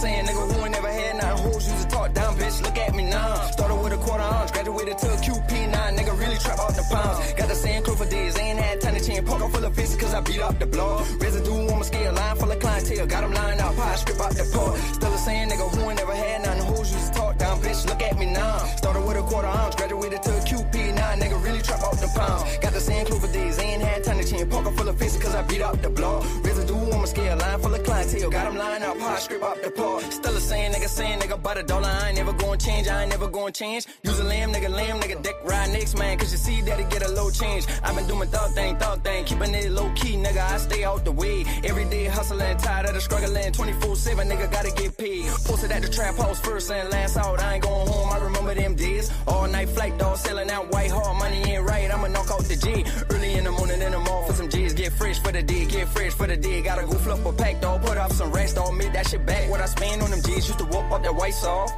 saying, nigga, who ain't never had nothing. Hoes used to talk down, bitch, look at me now. Started with a quarter ounce, graduated to a QP9. Nigga really trap out the pounds. Got the same crew for days, ain't had time to change. Poker full of faces cause I beat up the block. Residue on my scale, line full of clientele. Got them lined up, high strip out the pot. Still the same nigga who ain't never had nothing. Hoes used to talk down, bitch, look at me now. Started with a quarter ounce, graduated to a QP9. Nigga really trap out the pounds. Got the same crew for days, ain't had time to change. Poker full of faces cause I beat up the block. Residue on my scale, line full of clientele. Got them lined up, high strip out the pot. Still the same nigga by the dollar. I ain't never gonna change, I ain't never gonna change. Use a lamb, nigga, dick ride next, man. Cause you see that it get a low change. I been doing my thug thing, keeping it low key, nigga. I stay out the way. Every day hustling, tired of the struggling. 24/7, nigga, gotta get paid. Posted at the trap house first and last out. I ain't going home, I remember them days. All night flight, dog, selling out white hard. Money ain't right, I'ma knock out the G. Early in the morning in the mall for some G's. Get fresh for the day, Gotta go flip a pack, dog. Put up some racks, dog. Make that shit back. What I spend on them G's. Used to whoop up that white sauce.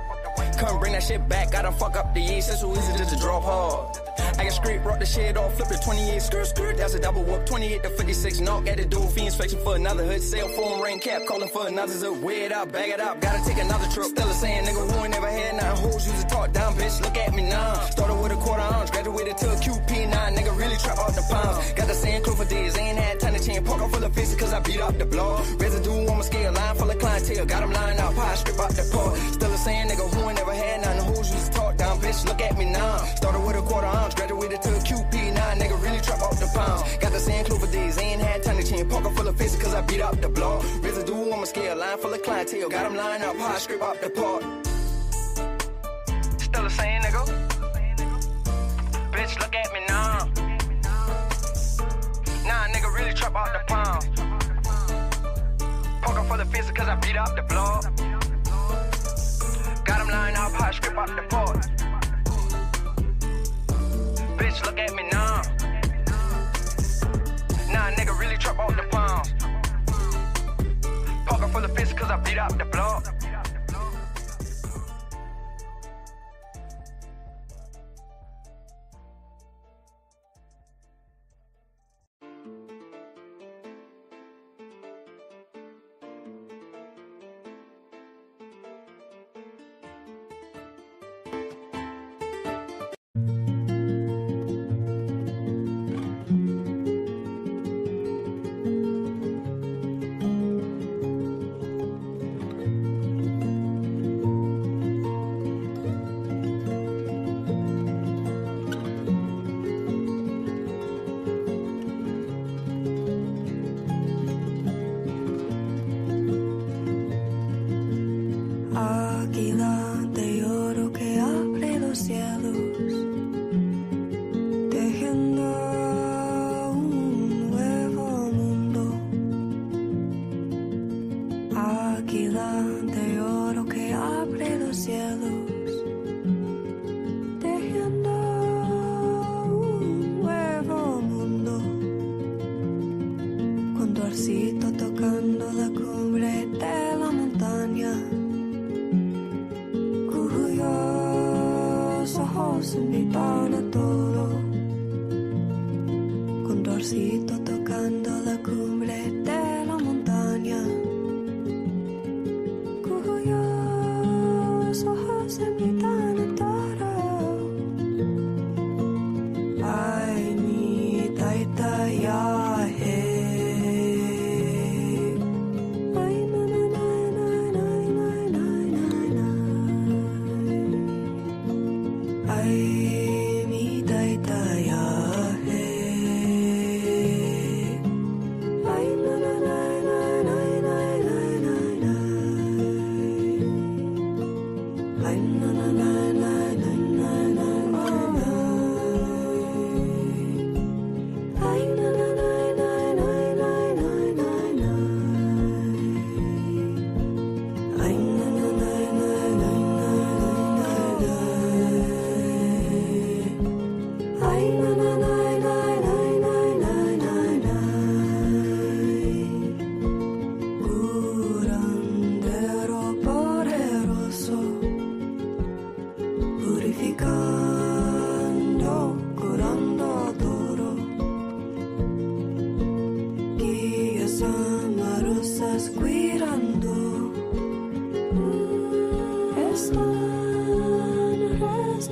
Come bring that shit back, gotta fuck up the yeast. It's so easy just to drop hard. I can scrape, rock the shit off, flip the 28, skirt, that's a double whoop. 28 to 56, knock at the door, fiends flexing for another hood. Cell phone ring cap, calling for another zip. Wear it up, bag it up, gotta take another trip. Still a saying, nigga, who ain't never had nothing. Hoes used to talk down, bitch, look at me now. Started with a quarter ounce, graduated to a QP9. Nigga really trap out the pounds. Got the same crew for days, ain't had time to change. Poker full of faces cause I beat up the block. Residue on my scale, line full of clientele. Got them lined up, high strip out the pot. Still a saying, nigga, who ain't never had nothing. Hoes used to talk down, bitch, look at me now. Started with a quarter ounce, graduated to a QP9. Nigga really trap out the pounds. Got the same crew for days, ain't had time to change. Poker full of faces cause I beat up the block. Residue on my scale, line full of clientele. Got them lined up, high strip out the pot. Still the same, nigga. Bitch, look at me now. Nah, nigga really trap out the pounds. Poker full of faces cause I beat up the block. Got them lined up, high strip out the pot. Bitch, look at me now. Nah, nigga really trap out the pounds. Poker full of faces cause I beat up the block.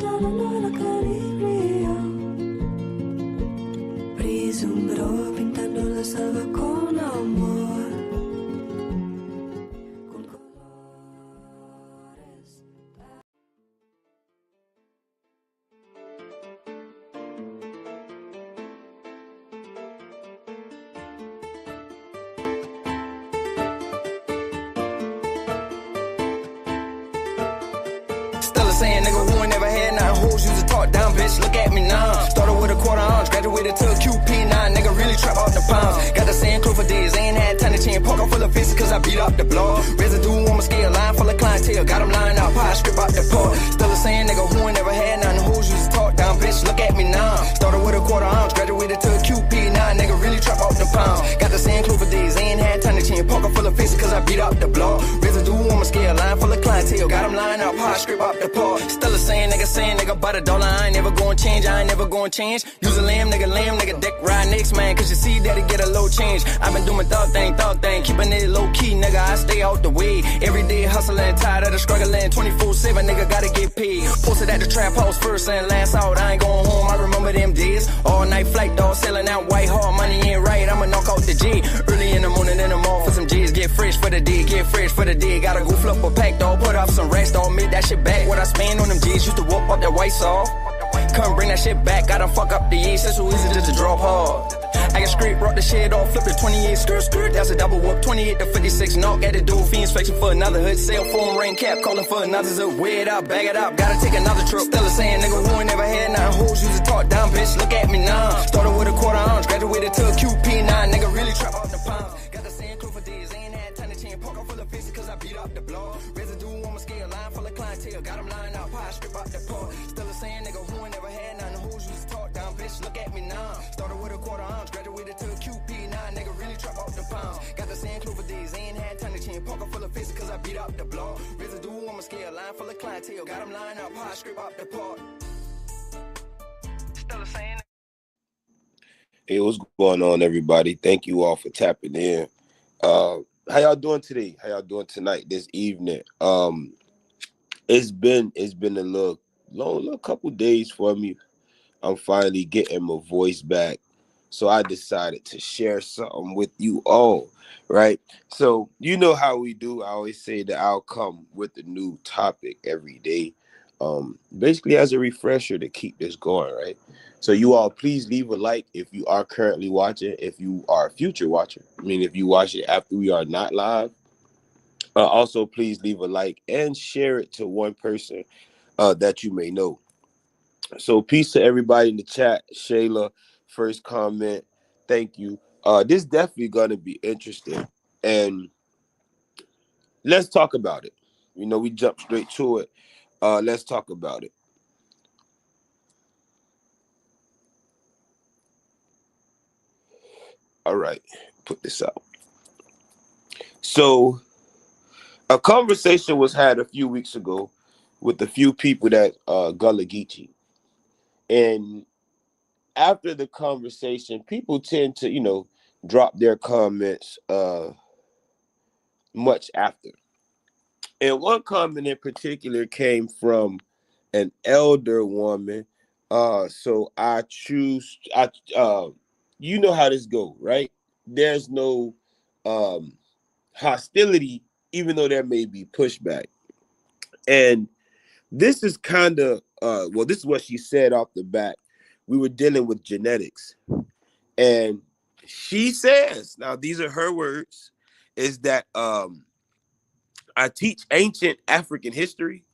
no la calibrio. Brisumbró pintando la selva con amor. Con colores. Still a saying, nigga, who ain't never had nothing. Hoes used to talk down, bitch, look at me now. Started with a quarter ounce, graduated to a QP9. Nigga really trap off the pounds. Got the same crew for days, ain't had time to change. Pocket full of fists, cause I beat up the blog. Residue on my scale, line full of clientele. Got them lined up, high strip out the port. Still a saying, nigga, who ain't never had nothing. Hoes used to talk down, bitch, look at me now. Started with a quarter ounce, graduated to a QP9. Nigga really trap off the pounds. Got the same crew for days, ain't had time to change. Pocket full of fists, cause I beat up the blog. Residue on my scale, line full of clientele. Got them lined up, high strip out the port. Still a saying, nigga, by the dollar, I ain't never gonna change, I ain't never gonna change. Use a lamb, nigga, dick ride next, man, cause you see that it get a low change. I been doing thug thing, keeping it low key, nigga, I stay out the way. Every day hustling, tired of the struggling, 24/7, nigga, gotta get paid. Posted at the trap house first and last out, I ain't going home, I remember them days. All night flight, dog, selling out white hard, money ain't right, I'ma knock out the G. Early in the morning in the mall for some G's, get fresh for the day, gotta go flip a pack, dog, put up some racks, dog, make that shit back. What I spend on them G's, used to whoop up that white sauce. Come bring that shit back, gotta fuck up the years, it's so easy just to drop hard. I can scrape, rock the shit off, flip it 28, skirt, that's a double whoop, 28 to 56, knock at the door, fiends flexing for another hood, cell phone, rain cap, calling for another zip, wear it up, bag it up, gotta take another trip. Still a saying, nigga, who ain't never had nothing. Hoes used to talk down, bitch, look at me now. Started with a quarter ounce, graduated to a QP9, nigga really trap off the pounds. Got the same crew for days, ain't had time to change, pocket full of fists, cause I beat up the blog. Residue on my scale, line full of clientele, got them lined up, high strip out the port. Still a saying, nigga, who ain't never had nothing. Hoes used to talk down, bitch, look at me now. Started with a quarter ounce, graduated to a QP9, nigga really trap off the pounds. Got the same crew for days, ain't had time to change, pocket full of fists, cause I beat up the blog. Residue on my scale, line full of clientele, got them lined up, high strip out the port. Still a saying. Hey, what's going on, everybody? Thank you all for tapping in. How y'all doing today? How y'all doing tonight, this evening? It's been a little couple days for me. I'm finally getting my voice back, so I decided to share something with you all, right? So you know how we do. I always say that I'll come with a new topic every day, basically as a refresher to keep this going, right? So you all please leave a like if you are currently watching, if you are a future watcher. I mean, if you watch it after we are not live, also please leave a like and share it to one person that you may know. So peace to everybody in the chat. Shayla, first comment. Thank you. This definitely gonna be interesting. And let's talk about it. You know, we jump straight to it. Let's talk about it. All right, put this out. So a conversation was had a few weeks ago with a few people that Gullah Geechee. And after the conversation, people tend to, drop their comments much after. And one comment in particular came from an elder woman. So I choose you know how this go, right? There's no hostility, even though there may be pushback. And this is kind of this is what she said off the bat. We were dealing with genetics. And she says, now these are her words, is that I teach ancient African history,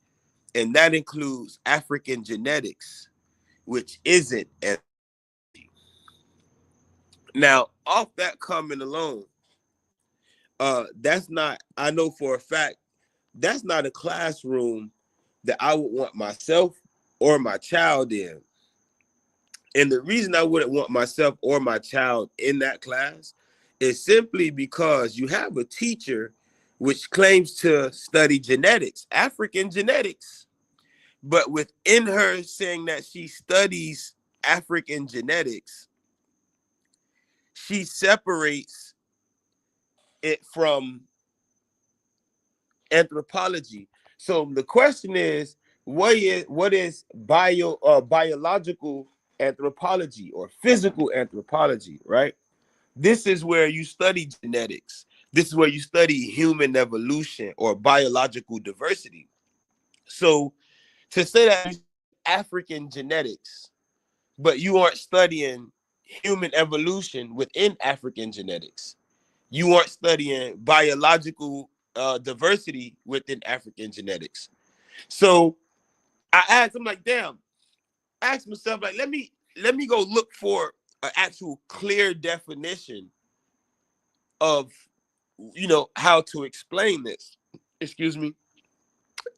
and that includes African genetics, which isn't ethnicity. Now, off that comment alone, that's not, I know for a fact, that's not a classroom that I would want myself or my child in. And the reason I wouldn't want myself or my child in that class is simply because you have a teacher which claims to study genetics, African genetics, but within her saying that she studies African genetics, she separates it from anthropology. So the question is, what is biological anthropology or physical anthropology, right? This is where you study genetics. This is where you study human evolution or biological diversity. So to say that you study African genetics, but you aren't studying human evolution within African genetics, you aren't studying biological diversity within African genetics. So I asked, I'm like, damn, I asked myself, like, let me go look for an actual clear definition of how to explain this. Excuse me.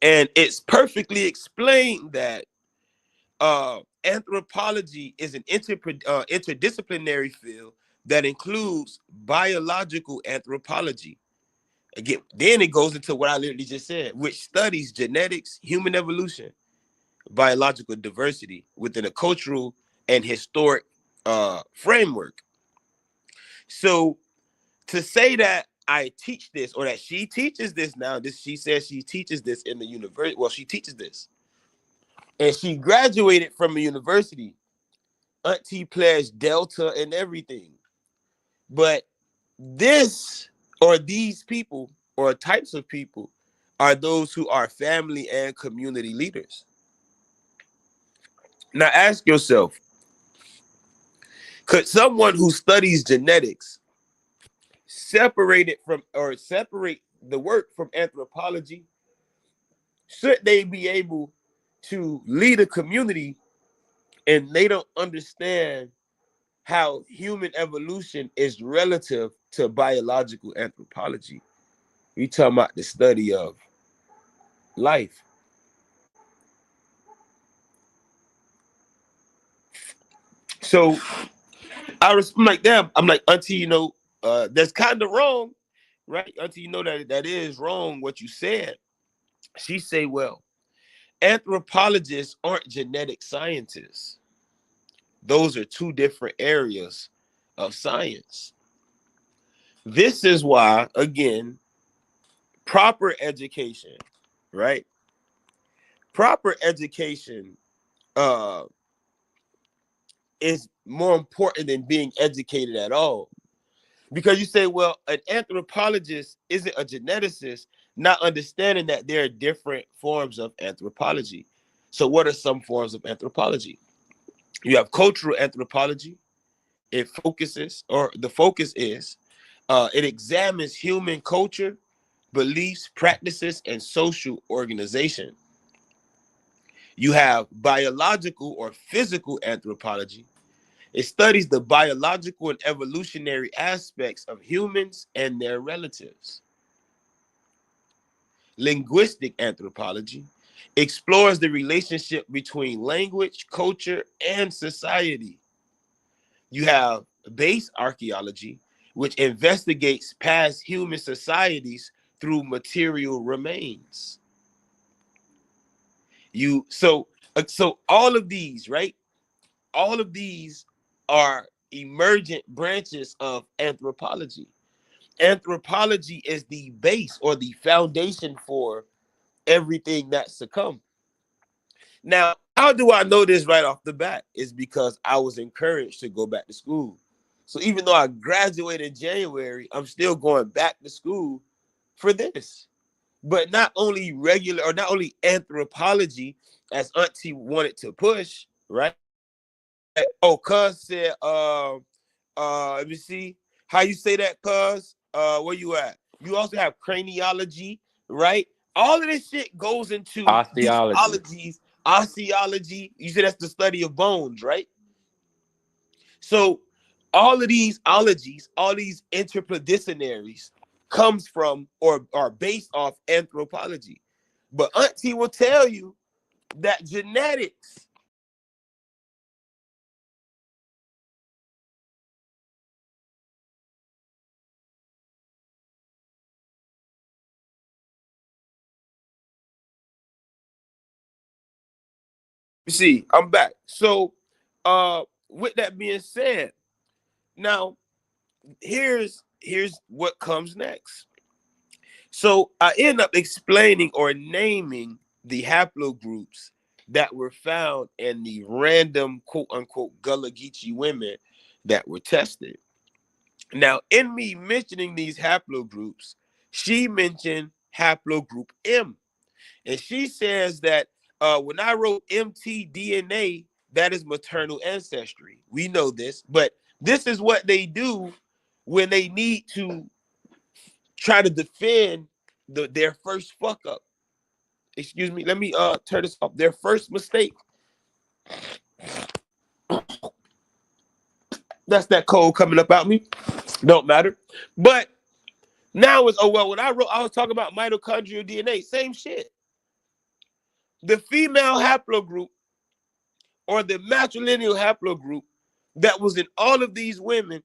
And it's perfectly explained that anthropology is an interdisciplinary field that includes biological anthropology. Again, then it goes into what I literally just said, which studies genetics, human evolution, biological diversity within a cultural and historic framework. So to say that I teach this or that she teaches this now, this she says she teaches this in the university. Well, she teaches this, and she graduated from a university. Auntie pledged Delta and everything, but this or these people or types of people are those who are family and community leaders. Now ask yourself, could someone who studies genetics separate the work from anthropology? Should they be able to lead a community and they don't understand how human evolution is relative to biological anthropology? We talking about the study of life. So I'm like, damn, I'm like, Auntie, that's kind of wrong, right? Auntie, that is wrong what you said. She say, well, anthropologists aren't genetic scientists. Those are two different areas of science. This is why, again, proper education, right? Proper education uh, is more important than being educated at all. Because you say, well, an anthropologist isn't a geneticist, not understanding that there are different forms of anthropology. So, what are some forms of anthropology? You have cultural anthropology. The focus is, it examines human culture, beliefs, practices, and social organization. You have biological or physical anthropology. It studies the biological and evolutionary aspects of humans and their relatives. Linguistic anthropology explores the relationship between language, culture, and society. You have base archaeology, which investigates past human societies through material remains. So all of these, right? All of these are emergent branches of anthropology. Anthropology is the base or the foundation for everything that's to come. Now, how do I know this right off the bat? Is because I was encouraged to go back to school. So even though I graduated in January, I'm still going back to school for this. But not only anthropology, as Auntie wanted to push, right? Oh, cuz said, let me see how you say that, cuz. Where you at? You also have craniology, right? All of this shit goes into these Osteology. ologies, osteology. You said that's the study of bones, right? So all of these ologies, all these interdisciplinaries comes from or are based off anthropology. But Auntie will tell you that genetics. You see, I'm back. So, with that being said, now here's what comes next. So I end up explaining or naming the haplogroups that were found in the random quote unquote Gullah Geechee women that were tested. Now, in me mentioning these haplogroups, she mentioned haplogroup M. And she says that when I wrote mtDNA, that is maternal ancestry. We know this, but this is what they do when they need to try to defend their first fuck up. Excuse me, let me turn this off. Their first mistake. That's that cold coming up out me. Don't matter. But now it's, oh, well, when I was talking about mitochondrial DNA, same shit. The female haplogroup or the matrilineal haplogroup that was in all of these women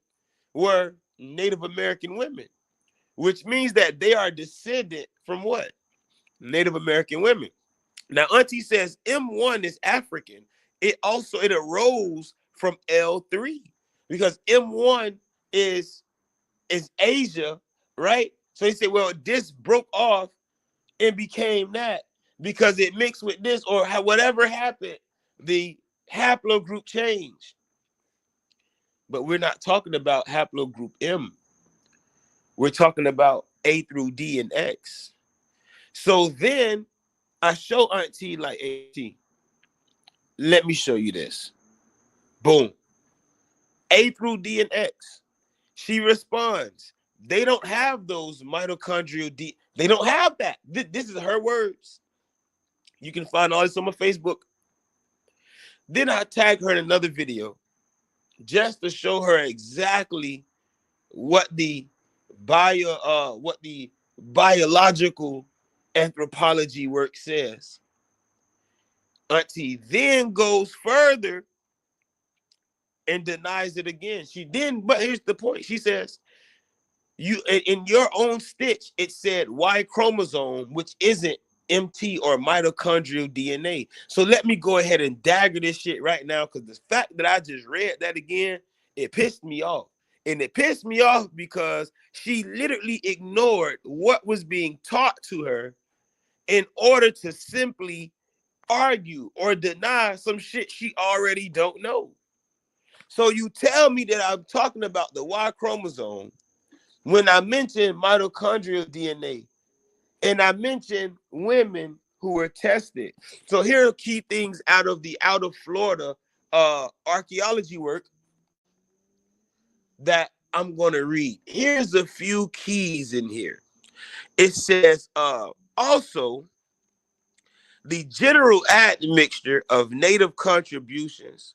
were Native American women, which means that they are descendant from what? Native American women. Now, Auntie says M1 is African. It arose from L3 because M1 is Asia, right? So he said, well, this broke off and became that because it mixed with this or whatever happened, the haplogroup changed. But we're not talking about haplogroup M. We're talking about A through D and X. So then I show Auntie like, Auntie, let me show you this. Boom. A through D and X. She responds. They don't have those mitochondrial D. They don't have that. This is her words. You can find all this on my Facebook. Then I tag her in another video just to show her exactly what the biological anthropology work says. Auntie then goes further and denies it again. But here's the point. She says, you in your own stitch, it said Y chromosome, which isn't MT or mitochondrial DNA. So let me go ahead and dagger this shit right now, because the fact that I just read that again, it pissed me off. And it pissed me off because she literally ignored what was being taught to her in order to simply argue or deny some shit she already don't know. So you tell me that I'm talking about the Y chromosome when I mentioned mitochondrial DNA and I mentioned women who were tested. So here are key things out of Florida archaeology work that I'm going to read. Here's a few keys in here. It says also the general admixture of native contributions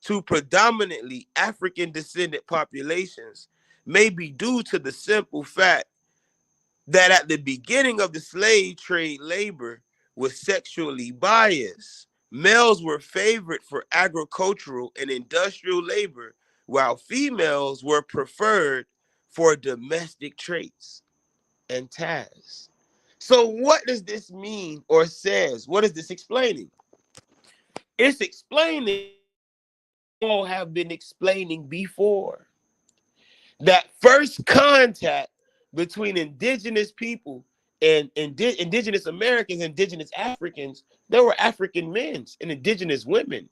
to predominantly African descendant populations may be due to the simple fact that at the beginning of the slave trade, labor was sexually biased. Males were favored for agricultural and industrial labor, while females were preferred for domestic traits and tasks. So what does this mean or says? What is this explaining? It's explaining all have been explaining before. That first contact between indigenous people and indigenous Americans, indigenous Africans, there were African men and indigenous women.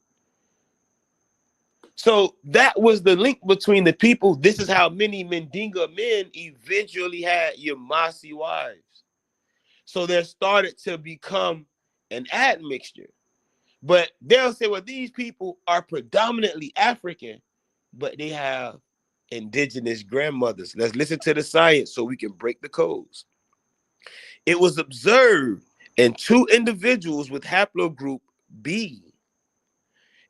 So that was the link between the people. This is how many Mendinga men eventually had Yamasi wives. So there started to become an admixture. But they'll say, well, these people are predominantly African, but they have indigenous grandmothers. Let's listen to the science so we can break the codes. It was observed in two individuals with haplogroup B.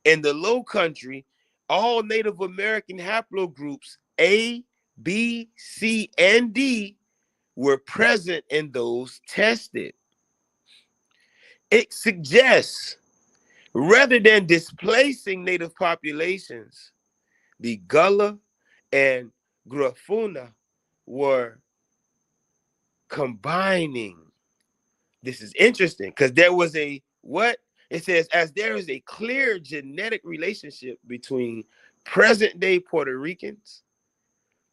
In the Low Country, all Native American haplogroups A, B, C, and D were present in those tested. It suggests, rather than displacing native populations, the Gullah and Grafuna were combining. This is interesting because there was a what? It says, as there is a clear genetic relationship between present day Puerto Ricans,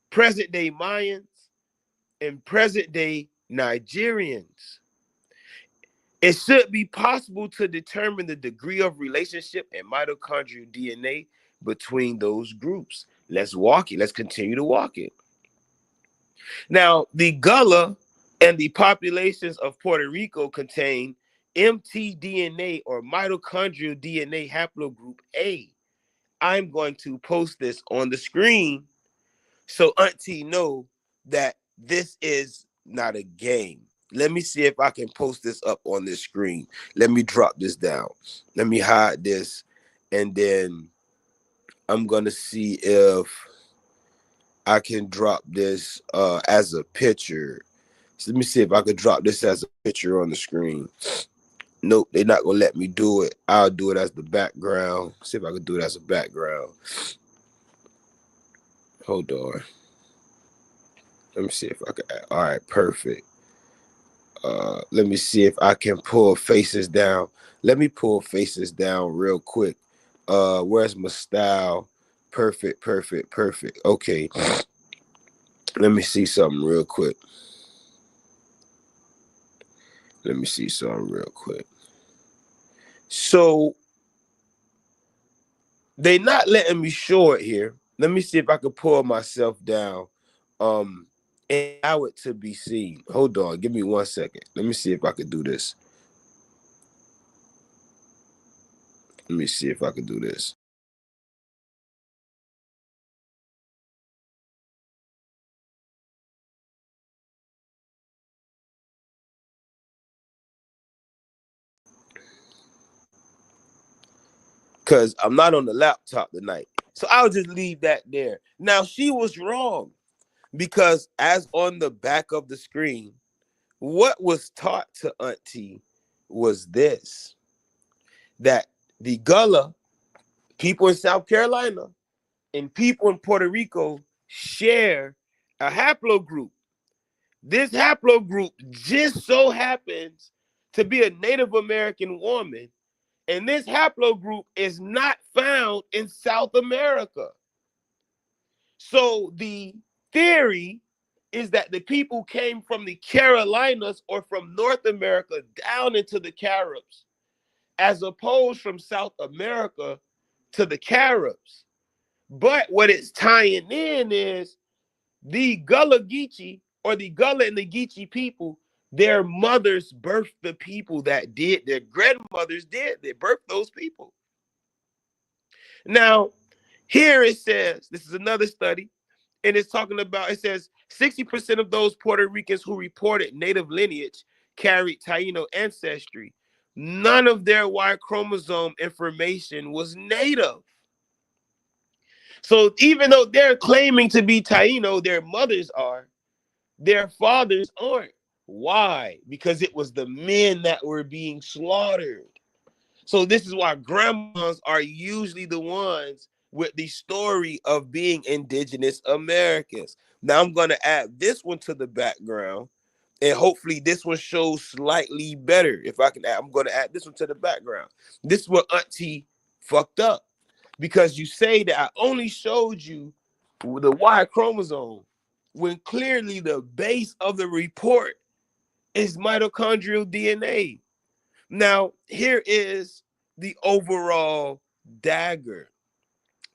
present day Mayans, and present day Nigerians. It should be possible to determine the degree of relationship in mitochondrial DNA between those groups. Let's walk it. Let's continue to walk it. Now, the Gullah and the populations of Puerto Rico contain mtDNA or mitochondrial DNA haplogroup A. I'm going to post this on the screen so Auntie know that this is not a game. Let me see if I can post this up on this screen. Let me drop this down. Let me hide this, and then I'm gonna see if I can drop this as a picture. So let me see if I could drop this as a picture on the screen. Nope, they're not gonna let me do it. I'll do it as the background. See if I can do it as a background. Hold on. Let me see if I can. All right, perfect. Let me see if I can pull faces down. Let me pull faces down real quick. Where's my style? Perfect, perfect, perfect. Okay. Let me see something real quick. Let me see something real quick. So they not letting me show it here. Let me see if I can pull myself down. And allow it to be seen. Hold on, give me 1 second. Let me see if I can do this. Let me see if I can do this. Because I'm not on the laptop tonight. So I'll just leave that there. Now, she was wrong because, as on the back of the screen, what was taught to Auntie was this: that the Gullah, people in South Carolina, and people in Puerto Rico share a haplogroup. This haplogroup just so happens to be a Native American woman, and this haplogroup is not found in South America. So the theory is that the people came from the Carolinas or from North America down into the Caribs, as opposed from South America to the Caribs. But what it's tying in is the Gullah Geechee, or the Gullah and the Geechee people, their mothers birthed the people that did, their grandmothers did, they birthed those people. Now, here it says, this is another study, and it's talking about, it says 60% of those Puerto Ricans who reported native lineage carried Taino ancestry. None of their Y chromosome information was native. So even though they're claiming to be Taino, their mothers are, their fathers aren't. Why? Because it was the men that were being slaughtered. So this is why grandmas are usually the ones with the story of being indigenous Americans. Now I'm going to add this one to the background, and hopefully this one shows slightly better. If I can add, I'm going to add this one to the background. This is what Auntie fucked up, because you say that I only showed you the Y chromosome when clearly the base of the report is mitochondrial DNA. Now, here is the overall dagger.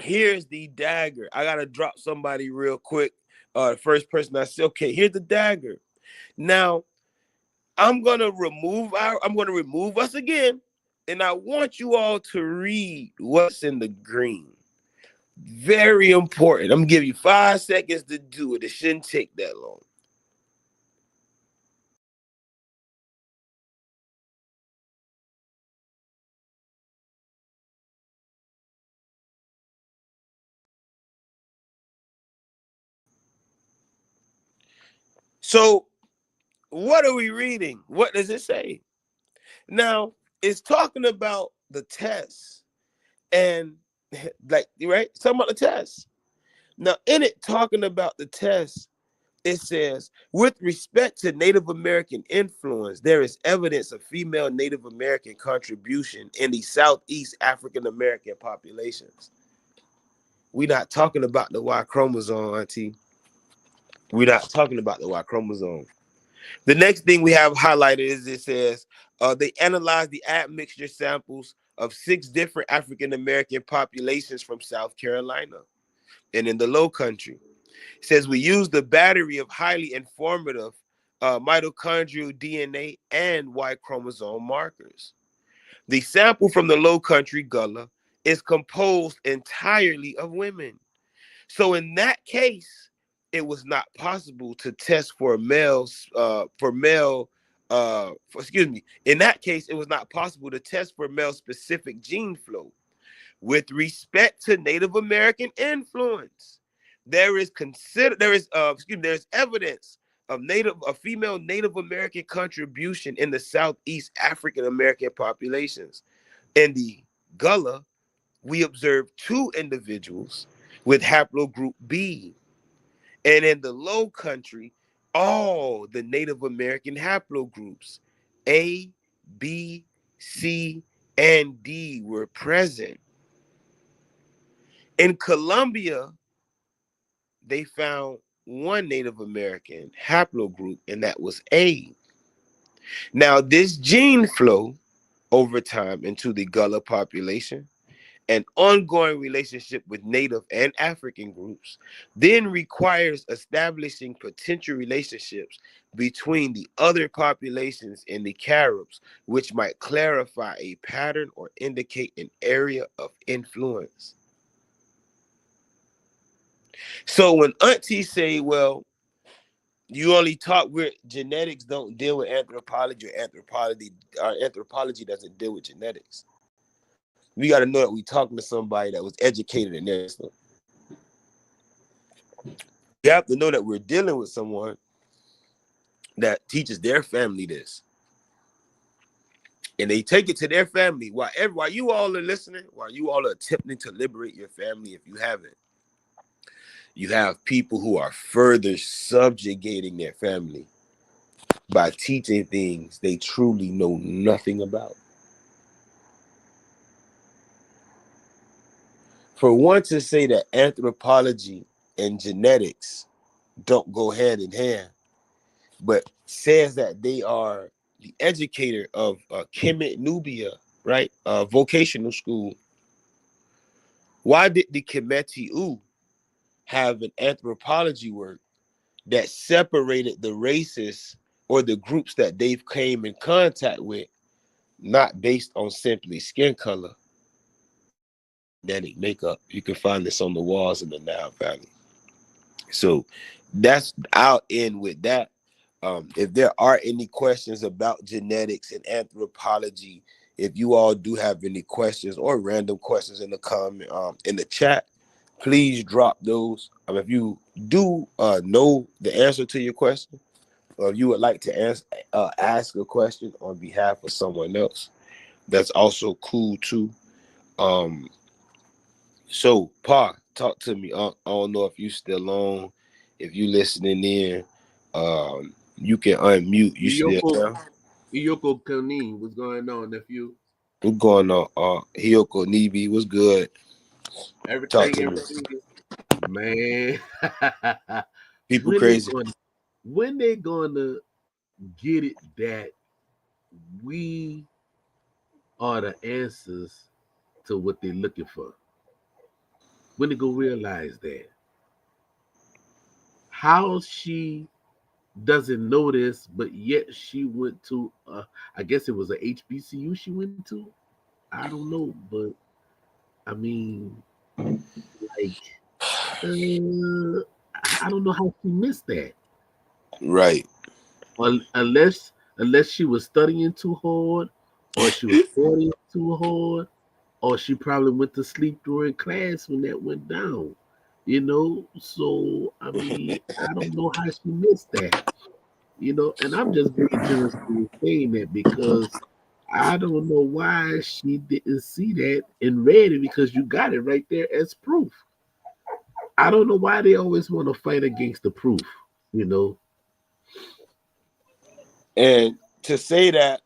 Here's the dagger. I gotta drop somebody real quick. The first person I say, okay, here's the dagger. Now, I'm gonna remove us again, and I want you all to read what's in the green. Very important. I'm gonna give you 5 seconds to do it. It shouldn't take that long. So, what are we reading? What does it say? Now, it's talking about the test, and like, right? It's talking about the test. Now, in it talking about the test, it says, with respect to Native American influence, there is evidence of female Native American contribution in the Southeast African American populations. We're not talking about the Y chromosome, Auntie. We're not talking about the Y chromosome. The next thing we have highlighted is it says they analyzed the admixture samples of 6 different African American populations from South Carolina and in the Low Country. It says we used a battery of highly informative mitochondrial DNA and Y chromosome markers. The sample from the Low Country Gullah is composed entirely of women. So in that case, it was not possible to test for males for male excuse me. In that case, it was not possible to test for male specific gene flow with respect to Native American influence. There's evidence of female Native American contribution in the Southeast African American populations. In the Gullah, we observed 2 individuals with haplogroup B. And in the Low Country, all the Native American haplogroups A, B, C, and D were present. In Colombia, they found 1 Native American haplogroup, and that was A. Now, this gene flow over time into the Gullah population, an ongoing relationship with Native and African groups, then requires establishing potential relationships between the other populations and the Caribs, which might clarify a pattern or indicate an area of influence. So when aunties say, well, you only talk with genetics, don't deal with anthropology, or anthropology doesn't deal with genetics. We got to know that we're talking to somebody that was educated in this stuff. We have to know that we're dealing with someone that teaches their family this. And they take it to their family. While you all are listening, while you all are attempting to liberate your family, if you haven't, you have people who are further subjugating their family by teaching things they truly know nothing about. For one to say that anthropology and genetics don't go hand in hand, but says that they are the educator of Kemet Nubia, right? Vocational school. Why did the Kemeti U have an anthropology work that separated the races or the groups that they've came in contact with, not based on simply skin color, genetic makeup? You can find this on the walls in the Nile Valley. So I'll end with that. If there are any questions about genetics and anthropology, if you all do have any questions or random questions in the comment in the chat, please drop those. If you do know the answer to your question, or if you would like to ask a question on behalf of someone else, that's also cool too. So, Pa, talk to me. I don't know if you still on. If you listening in, you can unmute. You still there? Iyoko Kani, what's going on, nephew? What's going on? Hiyoko Nibi, what's good? Talk to me. Everything, man. People when crazy. When they gonna get it that we are the answers to what they're looking for? When they go realize that? How she doesn't know this, but yet she went to I guess it was a HBCU she went to. I don't know, but I mean, like, I don't know how she missed that. Right. Unless she was studying too hard, or she was studying too hard, or she probably went to sleep during class when that went down. So I mean, I don't know how she missed that. And I'm just being generous in saying that because I don't know why she didn't see that and read it, because you got it right there as proof. I don't know why they always want to fight against the proof, you know. And to say that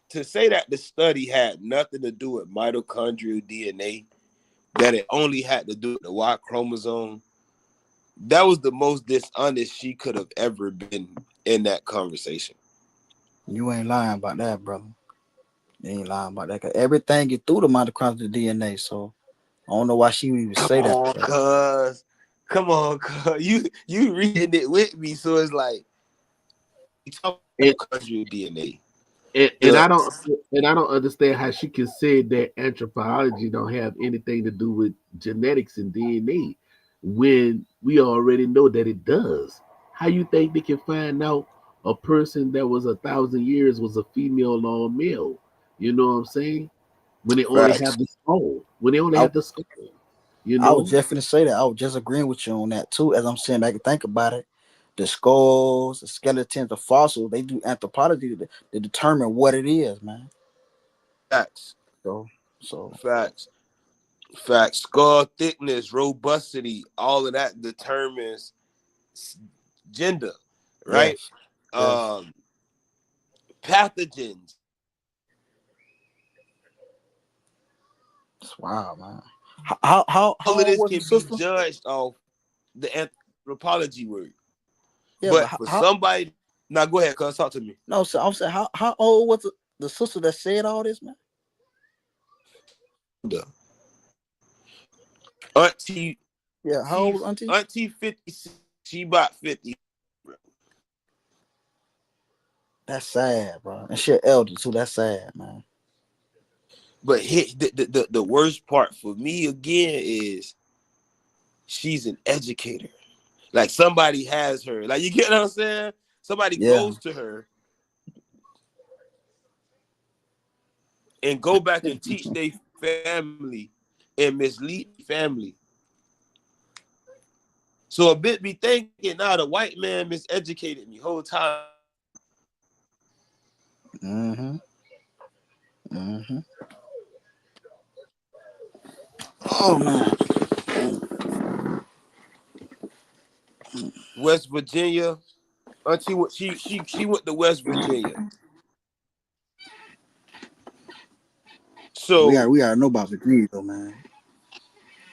the study had nothing to do with mitochondrial DNA, that it only had to do with the Y chromosome, that was the most dishonest she could have ever been in that conversation. You ain't lying about that, brother. You ain't lying about that. 'Cause everything you threw the mitochondrial DNA. So I don't know why she would even Come say that. on, cuz. Come on, cuz. You reading it with me, so it's like we talk And, mitochondrial DNA. and The I don't understand how she can say that anthropology don't have anything to do with genetics and DNA when we already know that it does. How you think they can find out a person that was 1,000 years was a female or a male? You know what I'm saying? When they only facts. have the skull. When they only I, have the skull. You I was know? just finna say that. I was just agreeing with you on that too. As I'm saying back and think about it, the skulls, the skeletons, the fossils, they do anthropology to determine what it is, man. Facts. So, so Facts. Facts. Skull thickness, robustity, all of that determines gender, right? yes, yes. Um, pathogens. It's wild, man. How All of old this was the can be sister? judged off the anthropology word. Yeah, but But for somebody, now go ahead, cuz talk to me. no, so I'm saying how old was the sister that said all this, man? The auntie, Yeah, how old was Auntie? auntie 56, she about 50. That's sad, bro. And she an elder too. That's sad, man. But the worst part for me again is she's an educator. Like somebody has her. Like you get what I'm saying? Somebody Yeah. goes to her and go back and teach their family and mislead family. So a bit be thinking now the white man miseducated me whole time. Mm-hmm. Mm-hmm. Oh man. West Virginia, auntie she went to West Virginia. So We gotta know about Virginia though, man.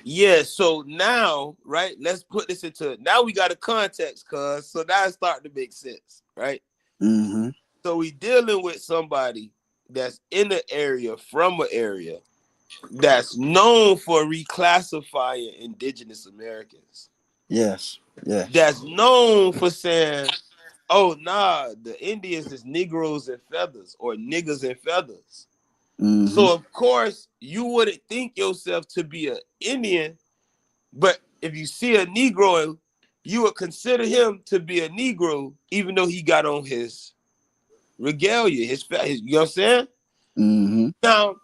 yeah, so now, right, let's put this into now we got a context, cuz so now it's starting to make sense, right? Mm-hmm. So we dealing with somebody that's in the area, from an area that's known for reclassifying indigenous Americans. Yes. Yes. That's known for saying, oh nah, the Indians is Negroes and feathers or niggas and feathers. Mm-hmm. So of course you wouldn't think yourself to be an Indian, but if you see a Negro, you would consider him to be a Negro, even though he got on his regalia, his you know what I'm saying? Mm-hmm. Now,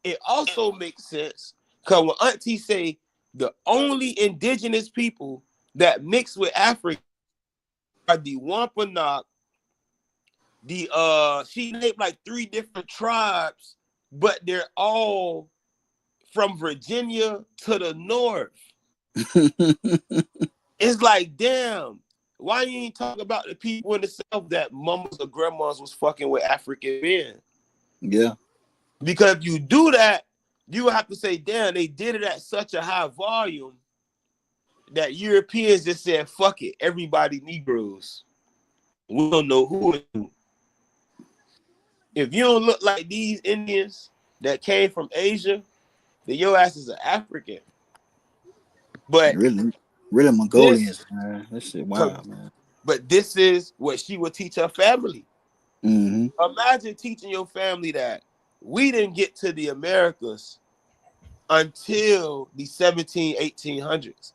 it also makes sense because when Auntie say the only indigenous people that mix with Africa are the Wampanoag, she named like 3 different tribes, but they're all from Virginia to the north. It's like, damn, why you ain't talk about the people in the South that mamas or grandmas was fucking with African men? Yeah. Because if you do that, you have to say, damn, they did it at such a high volume that Europeans just said, fuck it, everybody Negroes. We don't know who is who. If you don't look like these Indians that came from Asia, then your ass is an African. But Really, really this, Mongolians, man. That shit wild, man. but this is what she would teach her family. Mm-hmm. Imagine teaching your family that we didn't get to the Americas until the 1800s.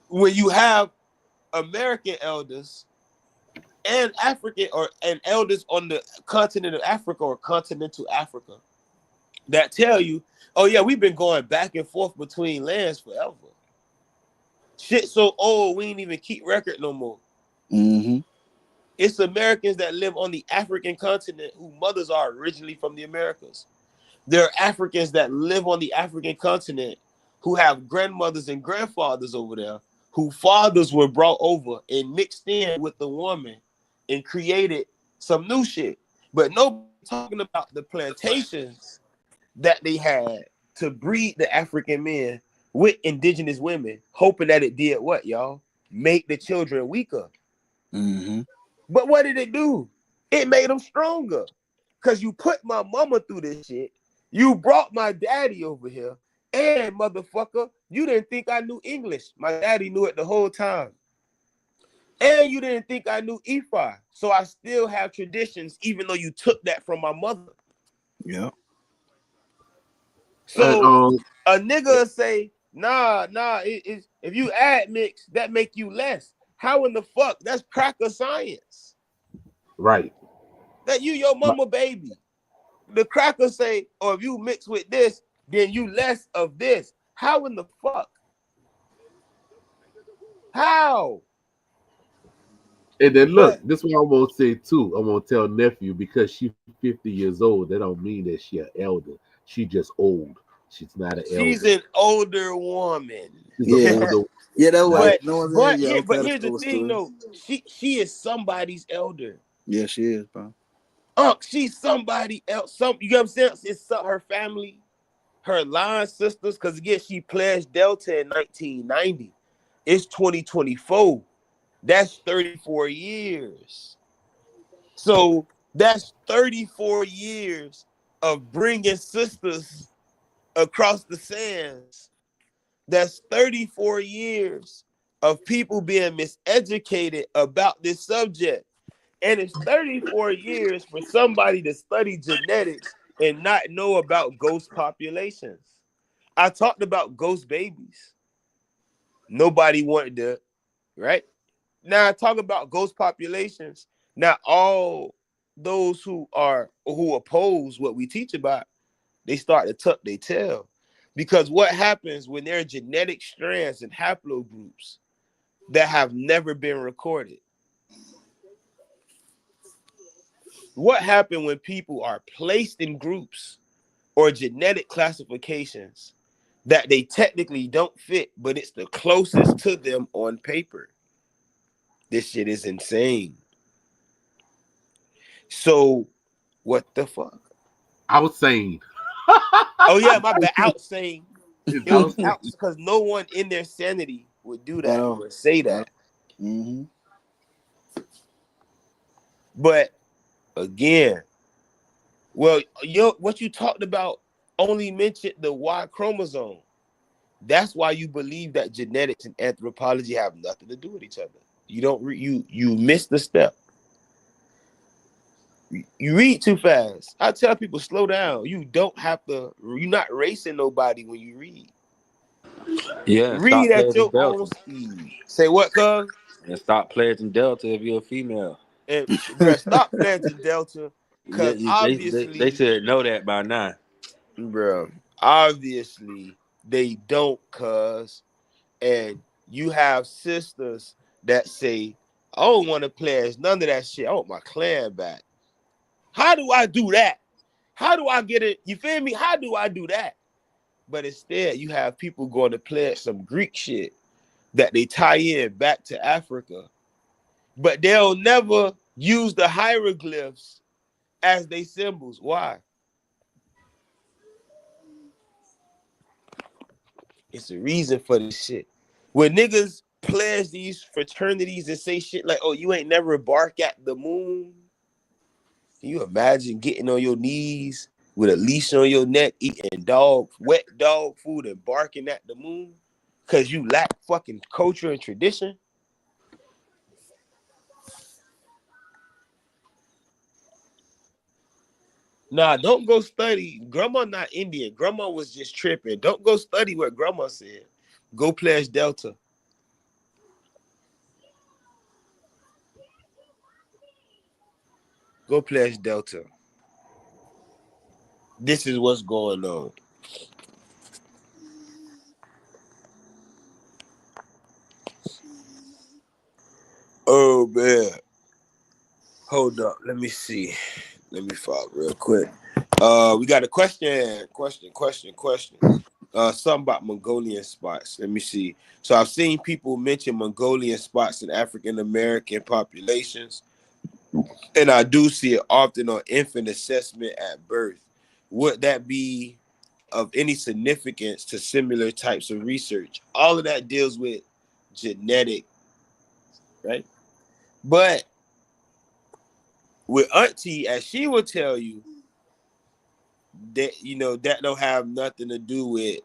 When you have American elders and African and elders on the continent of Africa or continental Africa that tell you, oh yeah, we've been going back and forth between lands forever. Shit so old we ain't even keep record no more. Mm-hmm. It's Americans that live on the African continent whose mothers are originally from the Americas. There are Africans that live on the African continent who have grandmothers and grandfathers over there, whose fathers were brought over and mixed in with the woman and created some new shit. But nobody talking about the plantations that they had to breed the African men with indigenous women, hoping that it did what, y'all? Make the children weaker. Mm-hmm. But what did it do? It made them stronger. Because you put my mama through this shit. You brought my daddy over here. And motherfucker, you didn't think I knew English. My daddy knew it the whole time. And you didn't think I knew Ifa. So I still have traditions, even though you took that from my mother. Yeah. And So a nigga say, nah, if you add mix, that make you less. How in the fuck? That's cracker science. right. That you your mama baby. The cracker say, or if you mix with this, then you less of this. How in the fuck? How? And then look, But this is what I'm gonna say too. I'm gonna tell nephew because she's 50 years old. That don't mean that she an elder. She just old. She's not an she's elder. an older woman. She's an Yeah. older. Yeah, that's Not what but you know what I'm saying. but Yeah, here, okay, but that's here's the cool thing story. though. She is somebody's elder. Yeah, she is, bro. She's somebody else. You know what I'm saying? It's her family, her line sisters. Because again, she pledged Delta in 1990. It's 2024. That's 34 years. So that's 34 years of bringing sisters across the sands. That's 34 years of people being miseducated about this subject. And it's 34 years for somebody to study genetics and not know about ghost populations. I talked about ghost babies. Nobody wanted to, right? Now I talk about ghost populations. Not all those who oppose what we teach about, they start to tuck their tail. Because what happens when there are genetic strands and haplogroups that have never been recorded? What happened when people are placed in groups or genetic classifications that they technically don't fit, but it's the closest to them on paper? This shit is insane. So, what the fuck? I was saying. Oh yeah, my bad. Outsane. It I was was saying. out because no one in their sanity would do I that know. or say I know. that. Mm-hmm. But again, well, what you talked about only mentioned the Y chromosome. That's why you believe that genetics and anthropology have nothing to do with each other. You don't you miss the step. You read too fast. I tell people slow down. You don't have to. You're not racing nobody when you read. Yeah, and Read stop at pledging your own Delta. speed. Say what, cuz? And stop pledging Delta if you're a female. And bruh, stop pledging Delta, Yeah, cause they obviously, should know that by now. bruh, obviously they don't, cuz. And you have sisters that say, I don't want to pledge none of that shit. I want my clan back. How do I do that? How do I get it? You feel me? How do I do that? But instead, you have people going to pledge some Greek shit that they tie in back to Africa. But they'll never use the hieroglyphs as they symbols. Why? It's a reason for this shit. When niggas pledge these fraternities and say shit like, oh, you ain't never bark at the moon. Can you imagine getting on your knees with a leash on your neck, eating wet dog food and barking at the moon? Cause you lack fucking culture and tradition? Nah, don't go study. Grandma not Indian. Grandma was just tripping. Don't go study what grandma said. Go pledge Delta. Go pledge Delta. This is what's going on. Oh man. Hold up. Let me see. Let me follow real quick. We got a question. Something about Mongolian spots. Let me see. So I've seen people mention Mongolian spots in African American populations, and I do see it often on infant assessment at birth. Would that be of any significance to similar types of research? All of that deals with genetic, right? But with Auntie, as she will tell you, that that don't have nothing to do with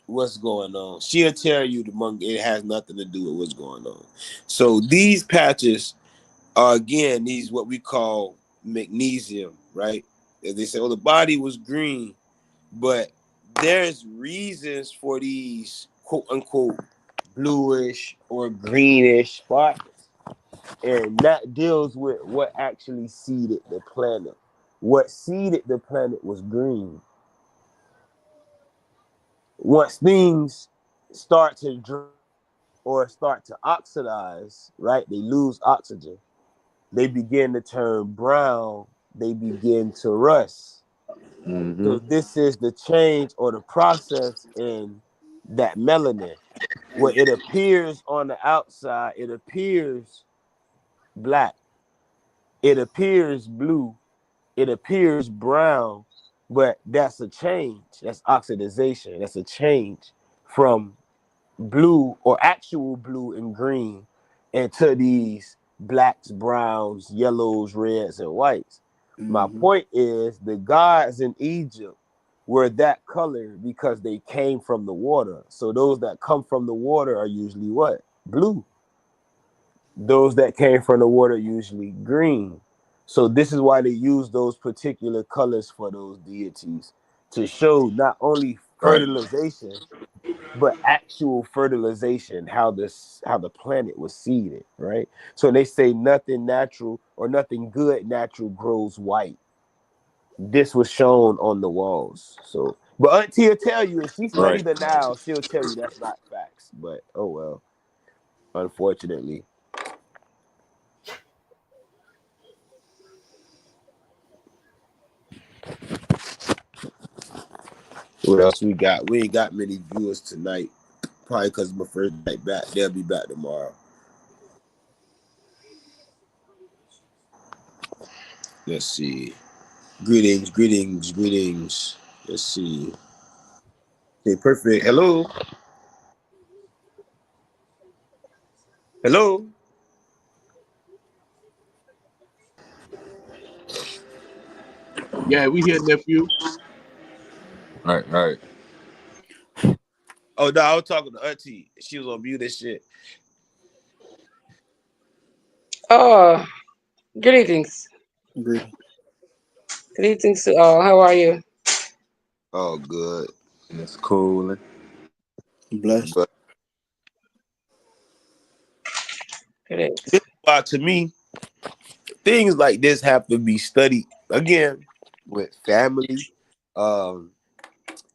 what's going on. She'll tell you it has nothing to do with what's going on. So these patches are again these what we call magnesium, right? As they say, oh, the body was green, but there's reasons for these quote unquote bluish or greenish spots, and that deals with what actually seeded the planet. What seeded the planet was green. Once things start to dry or start to oxidize, right? They lose oxygen. They begin to turn brown. They begin to rust. Mm-hmm. So this is the change or the process in that melanin. Where it appears on the outside, it appears black, it appears blue, it appears brown, but that's a change. That's oxidization. That's a change from blue or actual blue and green into these blacks, browns, yellows, reds, and whites. My Mm-hmm. point is the gods in Egypt were that color because they came from the water. So those that come from the water are usually what? Blue. Those that came from the water are usually green. So this is why they use those particular colors for those deities to show not only Right. fertilization but actual fertilization, how the planet was seeded, right? So they say nothing natural or nothing good natural grows white. This was shown on the walls. So, but Auntie will tell you if she Right. studied the Nile, she'll tell you that's not facts. But oh well, unfortunately. What else we got? We ain't got many viewers tonight. Probably because my first night back. They'll be back tomorrow. Let's see. Greetings, greetings, greetings. Let's see. Okay, perfect. Hello. Hello. Yeah, we here, nephew. Right. Right. Oh no, I was talking to Auntie. She was on mute and shit. Oh, greetings. Greeting. Greetings to all. How are you? Oh, good. It's cool. Blessed. But Great. this why to me, things like this have to be studied again with family. Um,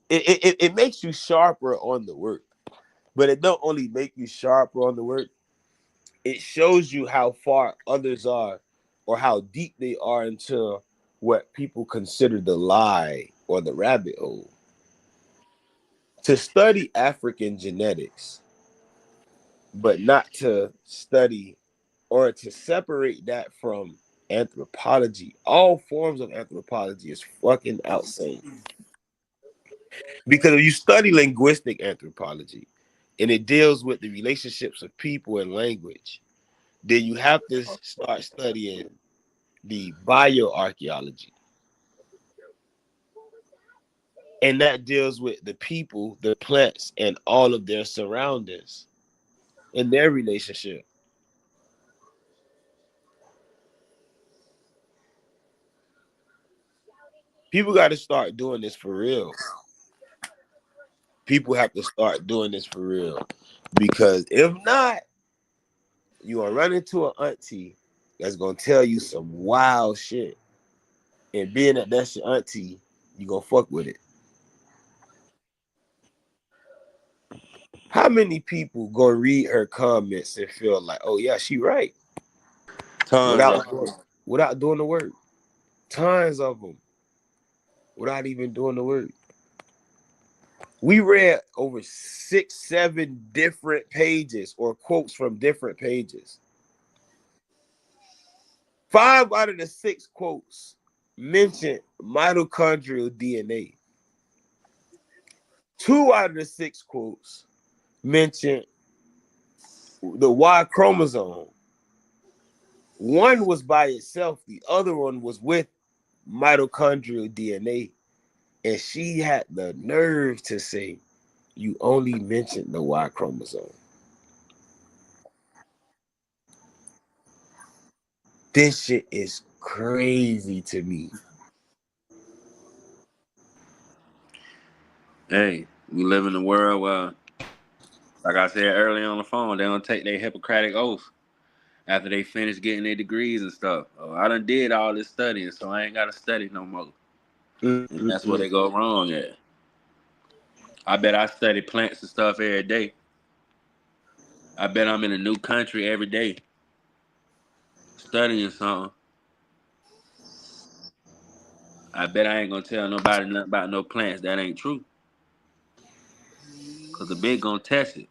it makes you sharper on the work, but it don't only make you sharper on the work. It shows you how far others are, or how deep they are into what people consider the lie or the rabbit hole. To study African genetics, but not to study or to separate that from anthropology. All forms of anthropology is fucking outsane. Because if you study linguistic anthropology and it deals with the relationships of people and language, then you have to start studying the bioarchaeology. And that deals with the people, the plants, and all of their surroundings and their relationship. People got to start doing this for real. People have to start doing this for real. Because if not, you gonna run into an auntie that's gonna tell you some wild shit. And being that that's your auntie, you gonna fuck with it. How many people gonna read her comments and feel like, oh yeah, she right, Tons of without without doing the work? Tons of them without even doing the work. We read over 6, 7 different pages or quotes from different pages. 5 out of the 6 quotes mentioned mitochondrial DNA. 2 out of the 6 quotes mentioned the Y chromosome. One was by itself, the other one was with mitochondrial DNA. And she had the nerve to say, you only mentioned the Y chromosome. This shit is crazy to me. Hey, we live in a world where, like I said earlier on the phone, they don't take their Hippocratic oath after they finish getting their degrees and stuff. Oh, I done did all this studying, so I ain't got to study no more. And that's where Mm-mm-mm. they go wrong at. I bet I study plants and stuff every day. I bet I'm in a new country every day studying something. I bet I ain't gonna tell nobody nothing about no plants that ain't true. Cause the big gonna test it.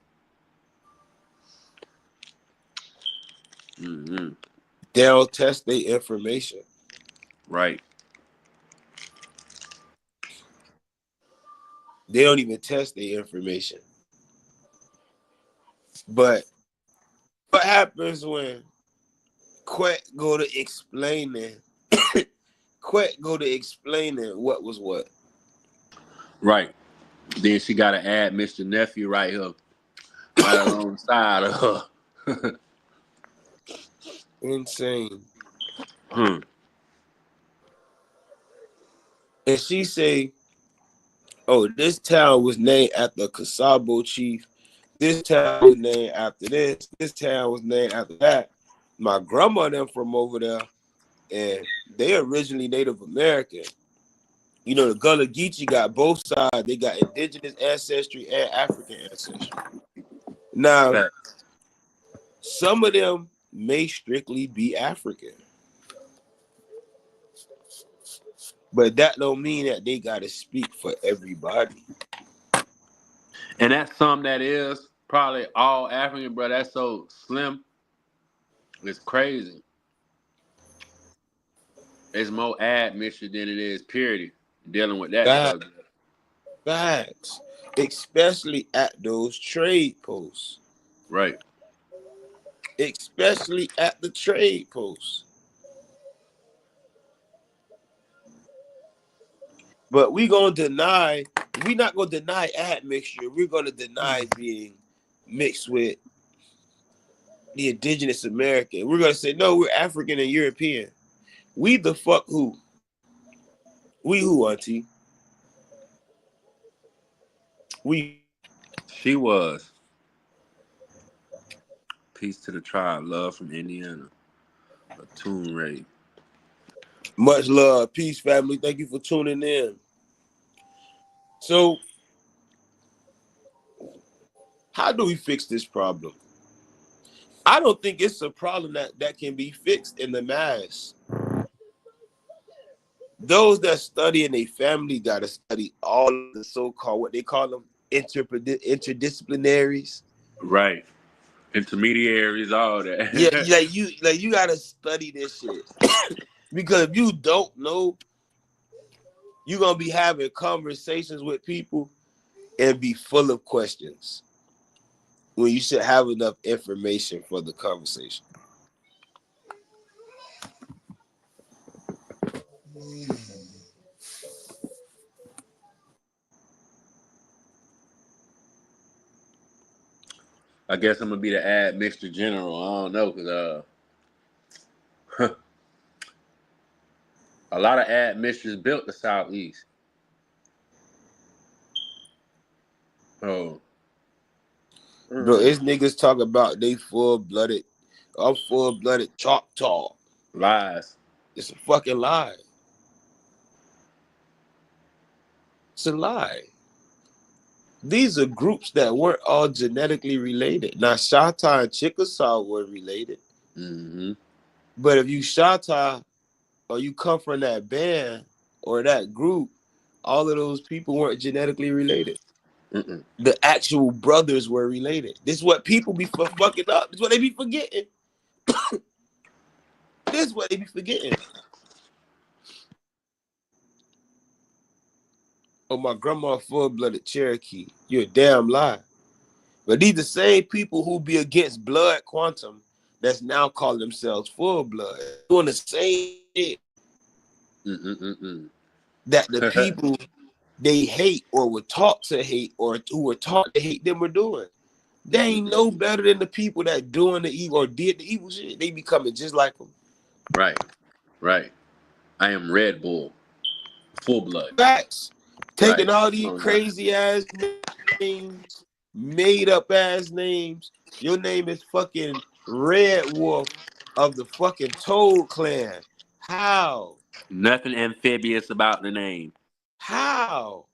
Mm-hmm. They don't test their information. Right. They don't even test their information. But what happens when Quet go to explaining Quet go to explaining what was what? Right. Then she gotta add Mr. Nephew right here, right alongside of her. Insane. Hmm. And she say, oh, this town was named after Kasabo chief. This town was named after this. This town was named after that. My grandma them from over there, and they originally Native American. You know, the Gullah Geechee got both sides. They got indigenous ancestry and African ancestry. Now, Fact. some of them may strictly be African, but that don't mean that they gotta speak for everybody. And that's something that is probably all African, bro. That's so slim. It's crazy. It's more admixture than it is purity dealing with that That subject. facts, especially at those trade posts. Right. Especially at the trade posts. But we're not gonna deny admixture. We're gonna deny being mixed with the indigenous American. We're gonna say, no, we're African and European. We the fuck who? We who, auntie? We She was. Peace to the tribe. Love from Indiana. A tune Ray. much love, peace, family. Thank you for tuning in. So, how do we fix this problem? I don't think it's a problem that can be fixed in the mass. Those that study in a family got to study all of the so-called, what they call them, interdisciplinaries. Right. Intermediaries, all Yeah, that. you got to study this shit because if you don't know, you're gonna be having conversations with people and be full of questions when you should have enough information for the conversation. I guess I'm gonna be the admixture general. I don't know, cause a lot of admixtures built the southeast. Oh, Bro, mm, it's niggas talk about they full-blooded. I'm full-blooded Choctaw. lies. It's a fucking lie. It's a lie. These are groups that weren't all genetically related. Now, Shatta and Chickasaw were related, Mm-hmm. but if you Shatta or you come from that band or that group, all of those people weren't genetically related. Mm-mm. The actual brothers were related. This is what people be fucking up. This is what they be forgetting. This is what they be forgetting. Oh, my grandma full-blooded Cherokee. You're a damn lie. But these the same people who be against blood quantum that's now calling themselves full blood, doing the same shit that the people they hate or were taught to hate or who were taught to hate them were doing. They ain't no better than the people that doing the evil or did the evil shit. They becoming just like them. Right, right. I am Red Bull, full blood. Facts. Taking Right. all these Oh, no. crazy ass names, made up ass names. Your name is fucking Red Wolf of the fucking Toad Clan. How? Nothing amphibious about the name. How?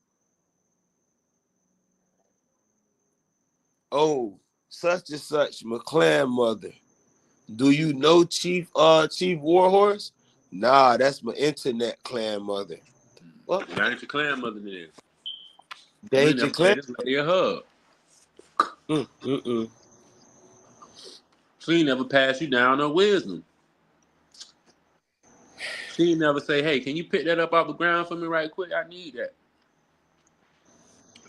Oh, such and such, McClan mother. Do you know Chief Warhorse? Nah, that's my internet clan mother. Well, That ain't your clan mother then. they You ain't ain't your never pay clan. this lady a hug. Mm-mm. She ain't never pass you down no wisdom. She ain't never say, hey, can you pick that up off the ground for me right quick? I need that.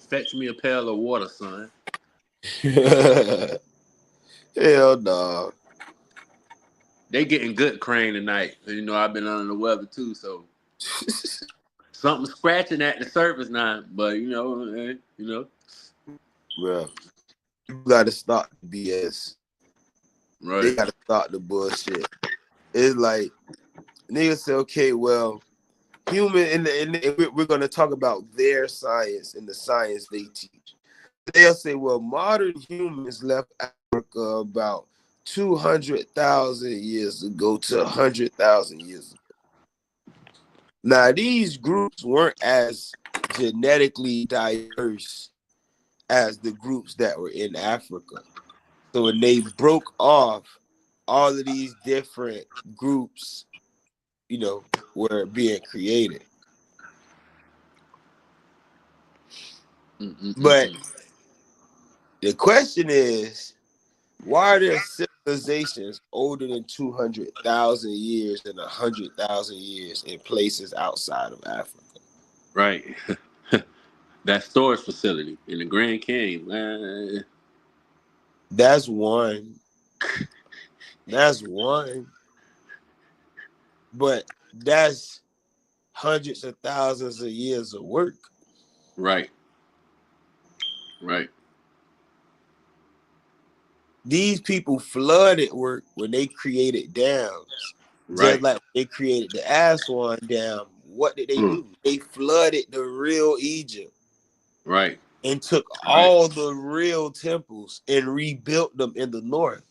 Fetch me a pail of water, son. Hell no. They getting good crane tonight. You know, I've been under the weather too, so something scratching at the surface now. But you know, Bro, you gotta stop the BS. They right, gotta stop the bullshit. It's like niggas say, okay, well, human we're gonna talk about their science and the science they teach. They'll say, well, modern humans left Africa about 200,000 years ago to 100,000 years ago. Now, these groups weren't as genetically diverse as the groups that were in Africa. So when they broke off, all of these different groups, were being created. But Mm-mm-mm-mm. the question is, why are there civilizations older than 200,000 years and 100,000 years in places outside of Africa? Right. That storage facility in the Grand Canyon, man. That's one. That's one. But that's hundreds of thousands of years of work. Right, right, These people flooded work when they created dams. Just right. like they created the Aswan Dam. What did they Mm. do? They flooded the real Egypt Right, and took right, all the real temples and rebuilt them in the north.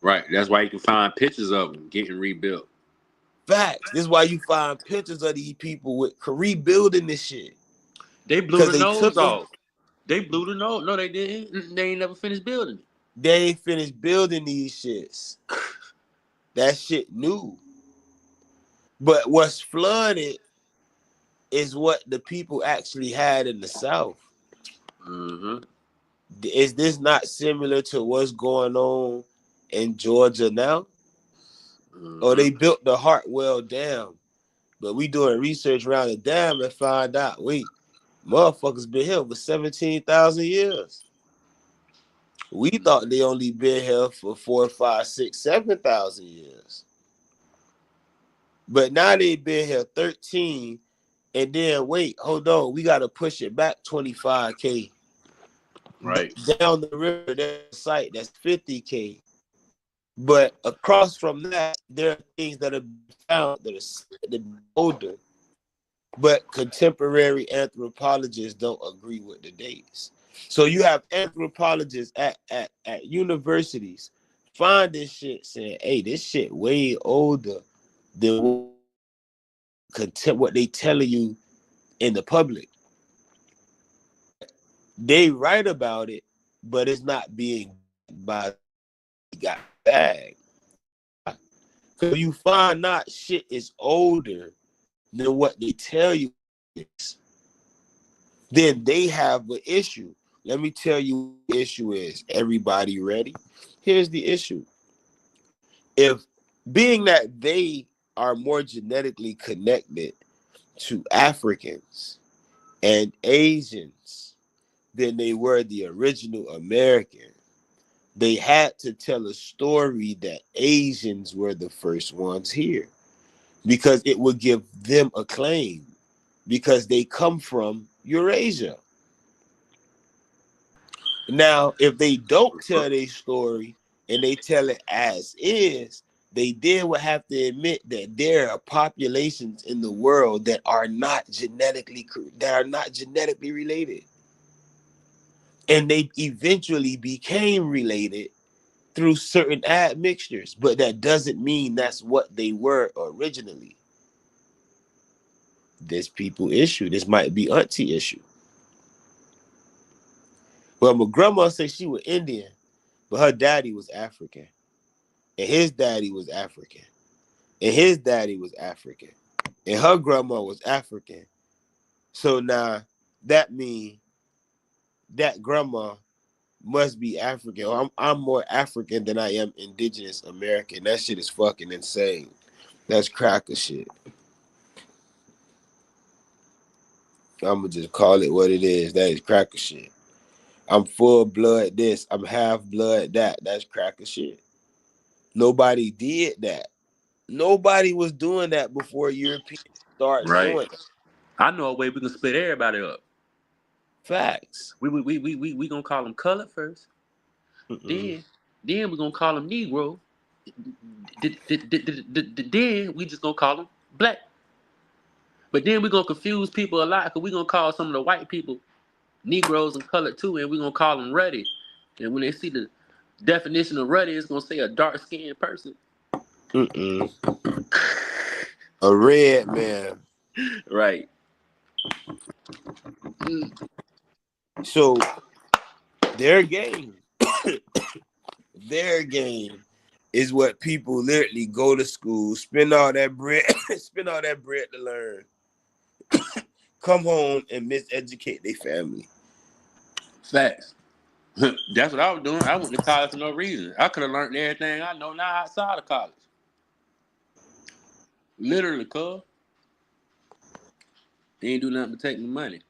right. That's why you can find pictures of them getting rebuilt. Facts. This is why you find pictures of these people with rebuilding this shit. They blew Because the they nose took them, off. They blew the nose. No, they didn't. They ain't never finished building it. they ain't finished building these shits. That shit new. But what's flooded is what the people actually had in the South. Mm-hmm. Is this not similar to what's going on in Georgia now? Or Mm-hmm. they built the Hartwell Dam, but we doing research around the dam and find out, wait, motherfuckers been here for 17,000 years. We thought they only been here for 4, 5, 6, 7,000 years. But now they been here 13, and then wait, hold on, we got to push it back 25K. But Right, down the river, there's a site that's 50K. But across from that, there are things that have been found that are older. But contemporary anthropologists don't agree with the dates. So you have anthropologists at universities find this shit saying, hey, this shit way older than what they telling you in the public. They write about it, but it's not being by got bag. Because you find out shit is older than what they tell you is, then they have an issue. Let me tell you what the issue is. Everybody ready? Here's the issue. If being that they are more genetically connected to Africans and Asians than they were the original American, They had to tell a story that Asians were the first ones here because it would give them a claim because they come from Eurasia. Now, if they don't tell their story and they tell it as is, they then would have to admit that there are populations in the world that are not genetically related, and they eventually became related through certain admixtures, but that doesn't mean that's what they were originally. This people issue. This might be auntie issue. Well, my grandma said she was Indian, but her daddy was African, and his daddy was African, and his daddy was African, and her grandma was African. So now that means that grandma must be African. Or I'm more African than I am indigenous American. That shit is fucking insane. That's cracker shit. I'ma just call it what it is. That is cracker shit. I'm full blood this. I'm half blood that. That's cracker shit. Nobody did that. Nobody was doing that before Europeans started Right. doing it. I know a way we can split everybody up. Facts. We gonna call them colored first. Mm-mm. Then we gonna call them Negro. Then we just gonna call them black. But then we gonna confuse people a lot because we gonna call some of the white people Negroes and colored too, and we gonna call them ruddy. And when they see the definition of ruddy, it's gonna say a dark skinned person. Mm-mm. A red man. Right. So their game, their game is what people literally go to school, spend all that bread, spend all that bread to learn, come home and miseducate their family. Facts. That's what I was doing. I went to college for no reason. I could have learned everything I know now outside of college. Literally, cuz. They ain't do nothing but take my money.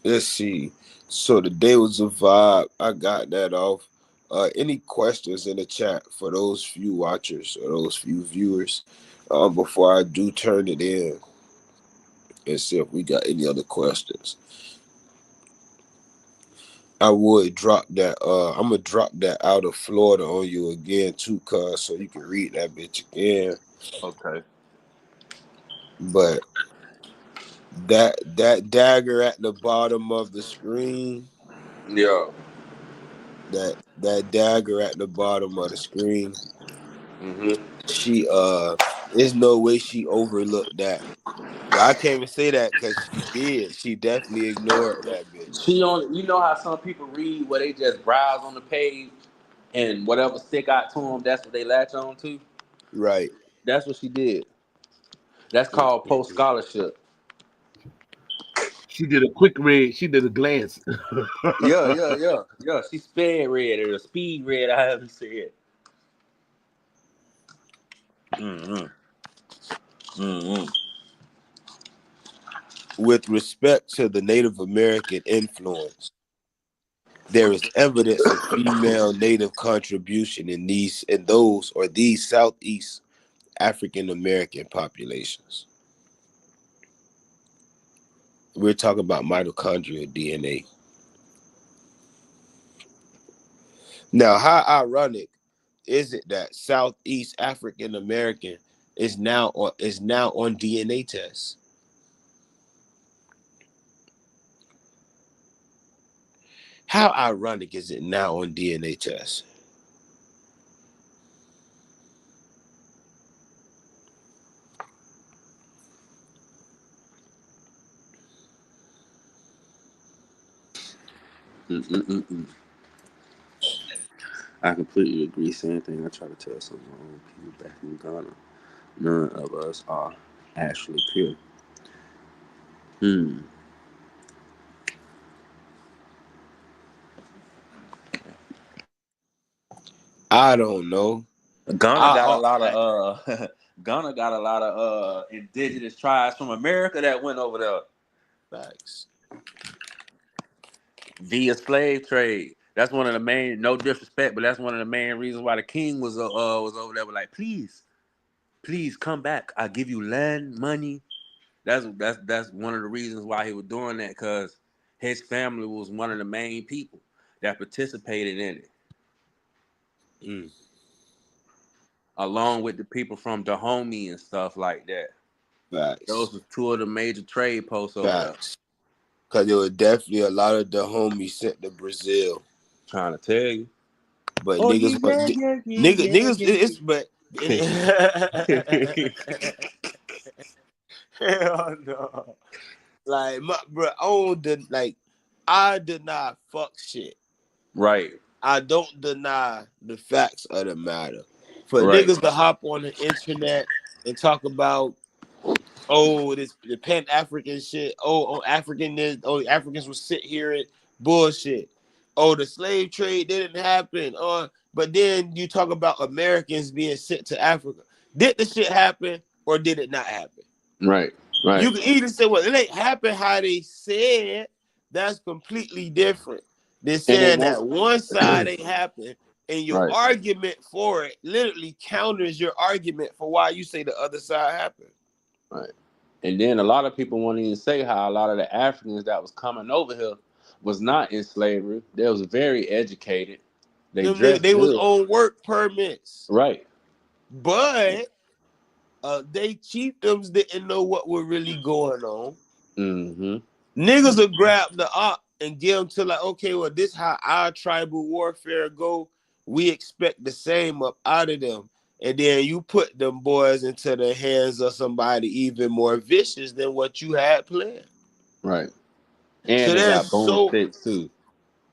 Let's see. So the day was a vibe. I got that off. Any questions in the chat for those few watchers or those few viewers before I do turn it in and see if we got any other questions. I would drop that. I'm gonna drop that out of Florida on you again too, cuz, so you can read that bitch again. Okay. But that dagger at the bottom of the screen, Yeah. that dagger at the bottom of the screen, Mm-hmm. she there's no way she overlooked that. Well, I can't even say that because she did. She definitely ignored that bitch. She on. You know how some people read where they just browse on the page and whatever stick out to them, that's what they latch on to. Right. That's what she did. That's called post Mm-hmm. scholarship. She did a quick read. She did a glance. Yeah. She sped read or speed read. I haven't said. Mm-hmm. Mm-hmm. With respect to the Native American influence, there is evidence of female Native contribution in these Southeast African American populations. We're talking about mitochondrial DNA. Now, how ironic is it that Southeast African American is now on DNA tests? How ironic is it now on DNA tests? Mm-mm-mm-mm. I completely agree. Same thing I try to tell some of my own people back in Ghana. None of us are actually pure. Hmm. I don't know. Ghana got a I, lot I of Ghana got a lot of indigenous tribes from America that went over there Facts. via slave trade. That's one of the main. No disrespect, but that's one of the main reasons why the king was over there. Was like, please, please come back. I give you land, money. That's one of the reasons why he was doing that, because his family was one of the main people that participated in it, Mm. along with the people from Dahomey and stuff like that. Facts. Those were two of the major trade posts over there. Facts. Because there were definitely a lot of the homies sent to Brazil. Trying to tell you. But Oh niggas yeah, want yeah, yeah, yeah, niggas yeah, it's but yeah. hell no. Like my bro, I deny fuck shit. Right, I don't deny the facts of the matter. For right, niggas to hop on the internet and talk about, oh, this the Pan African shit. Oh, African this. Oh, Africans will sit here and bullshit. Oh, the slave trade didn't happen. But then you talk about Americans being sent to Africa. Did the shit happen or did it not happen? right, You right. can either say, well, it ain't happen how they said. That's completely different than And it saying won't. that one side ain't happened, and your Right, argument for it literally counters your argument for why you say the other side happened. right. And then a lot of people won't even say how a lot of the Africans that was coming over here was not in slavery. They was very educated. They Them dressed they was good. on work permits, Right. but they chiefdoms didn't know what was really going on. Mm-hmm. Niggas will grab the op and give them to like, okay, well, this how our tribal warfare go. We expect the same up out of them. And then you put them boys into the hands of somebody even more vicious than what you had planned. Right. And So they that's got so boomsticks too.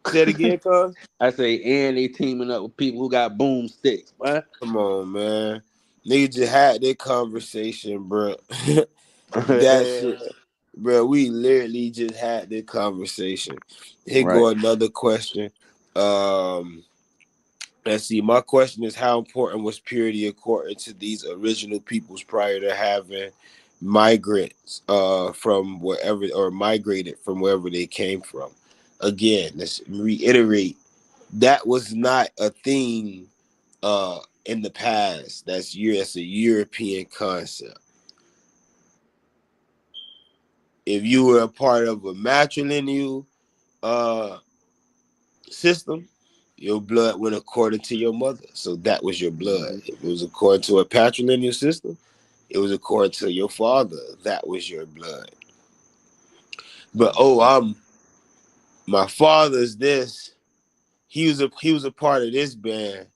say it again, cuz. I say, and they teaming up with people who got boomsticks, man. Come on, man. Niggas just had that conversation, bro. That shit, bro. We literally just had this conversation. Here Right. go another question. Um, let's see. My question is, how important was purity according to these original peoples prior to having migrants from wherever or migrated from wherever they came from? Again, let's reiterate that was not a thing in the past. That's a European concept. If you were a part of a matrilineal uh system, your blood went according to your mother. So that was your blood. Mm-hmm. If it was according to a patrilineal system, it was according to your father. That was your blood. But my father's this. He was a part of this band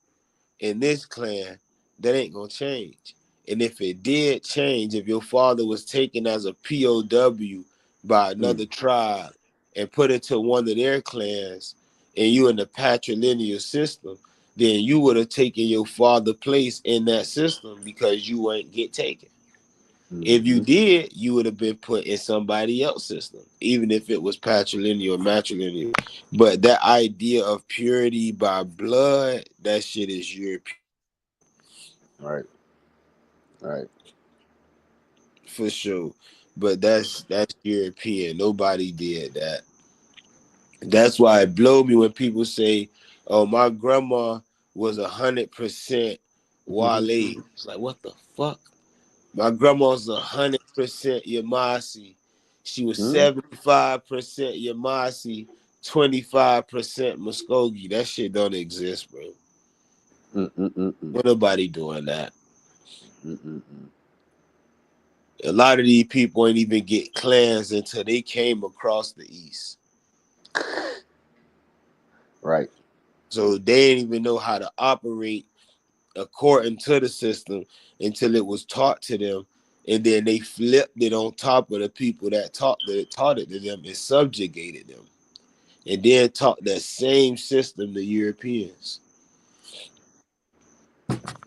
in this clan. That ain't gonna change. And if it did change, if your father was taken as a POW by Mm. another tribe and put into one of their clans, and you in the patrilineal system, then you would have taken your father's place in that system because you ain't get taken. If you Mm-hmm. did, you would have been put in somebody else's system, even if it was patrilineal or matrilineal. But that idea of purity by blood, that shit is European Right. Right. for sure. But that's European. Nobody did that. That's why it blow me when people say, "Oh, my grandma was 100% Wale." It's like, what the fuck? My grandma was 100% Yamasi. She was Mm-hmm. 75% Yamasi, 25% Muskogee. That shit don't exist, bro. Mm-mm-mm-mm. Ain't nobody doing that. Mm-mm-mm. A lot of these people ain't even get clans until they came across the East. Right. So they didn't even know how to operate according to the system until it was taught to them. And then they flipped it on top of the people that taught it to them and subjugated them. And then taught that same system to Europeans.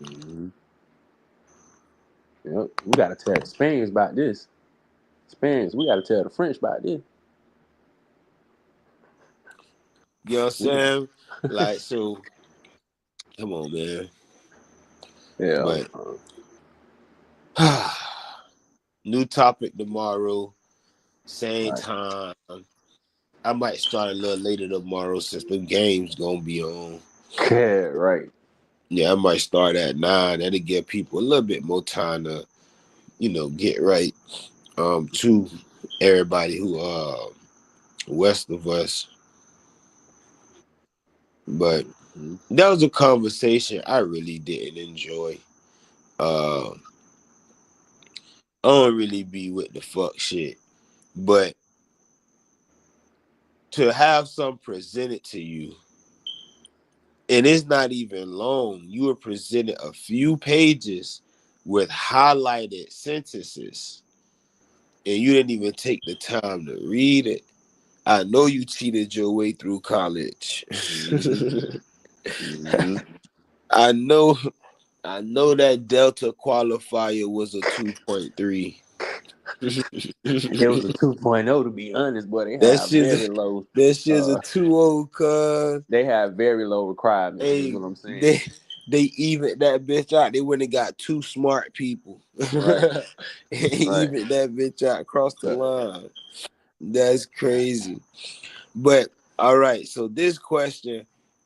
Mm-hmm. Yep. We gotta tell the Spaniards about this. Spaniards, we gotta tell the French about this. You know what I'm We saying? Like, so, come on, man. Hell But no. New topic tomorrow, same Right. time. I might start a little later tomorrow since the game's gonna be on. Yeah, right. Yeah, I might start at 9. That'll give people a little bit more time to, get right. To everybody who west of us. But Mhm. that was a conversation I really didn't enjoy. Uh I don't really be with the fuck shit. But to have some presented to you, and it's not even long, you were presented a few pages with highlighted sentences, and you didn't even take the time to read it. I know you cheated your way through college. Mhm. Mhm. I know I know that Delta qualifier was a 2.3. It was a 2.0 to be honest, but they That have shit's very low. that shit's a Uh, 2.0, cuz. they have very low requirements. Is Hey, what I'm saying. they even that bitch out. They went and got two smart people. Right. Right. Even that bitch out across the Uh, line. That's crazy. But all right, so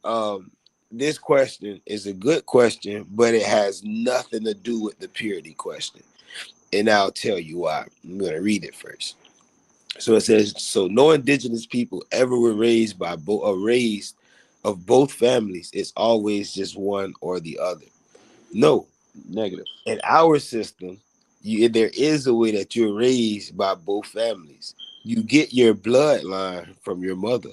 um, this question is a good question, but it has nothing to do with the purity question. And I'll tell you why. I'm gonna read it first. So it says, so no indigenous people ever were raised by raised of both families. It's always just one or the other. No, Negative. in our system, there is a way that you're raised by both families. You get your bloodline from your mother,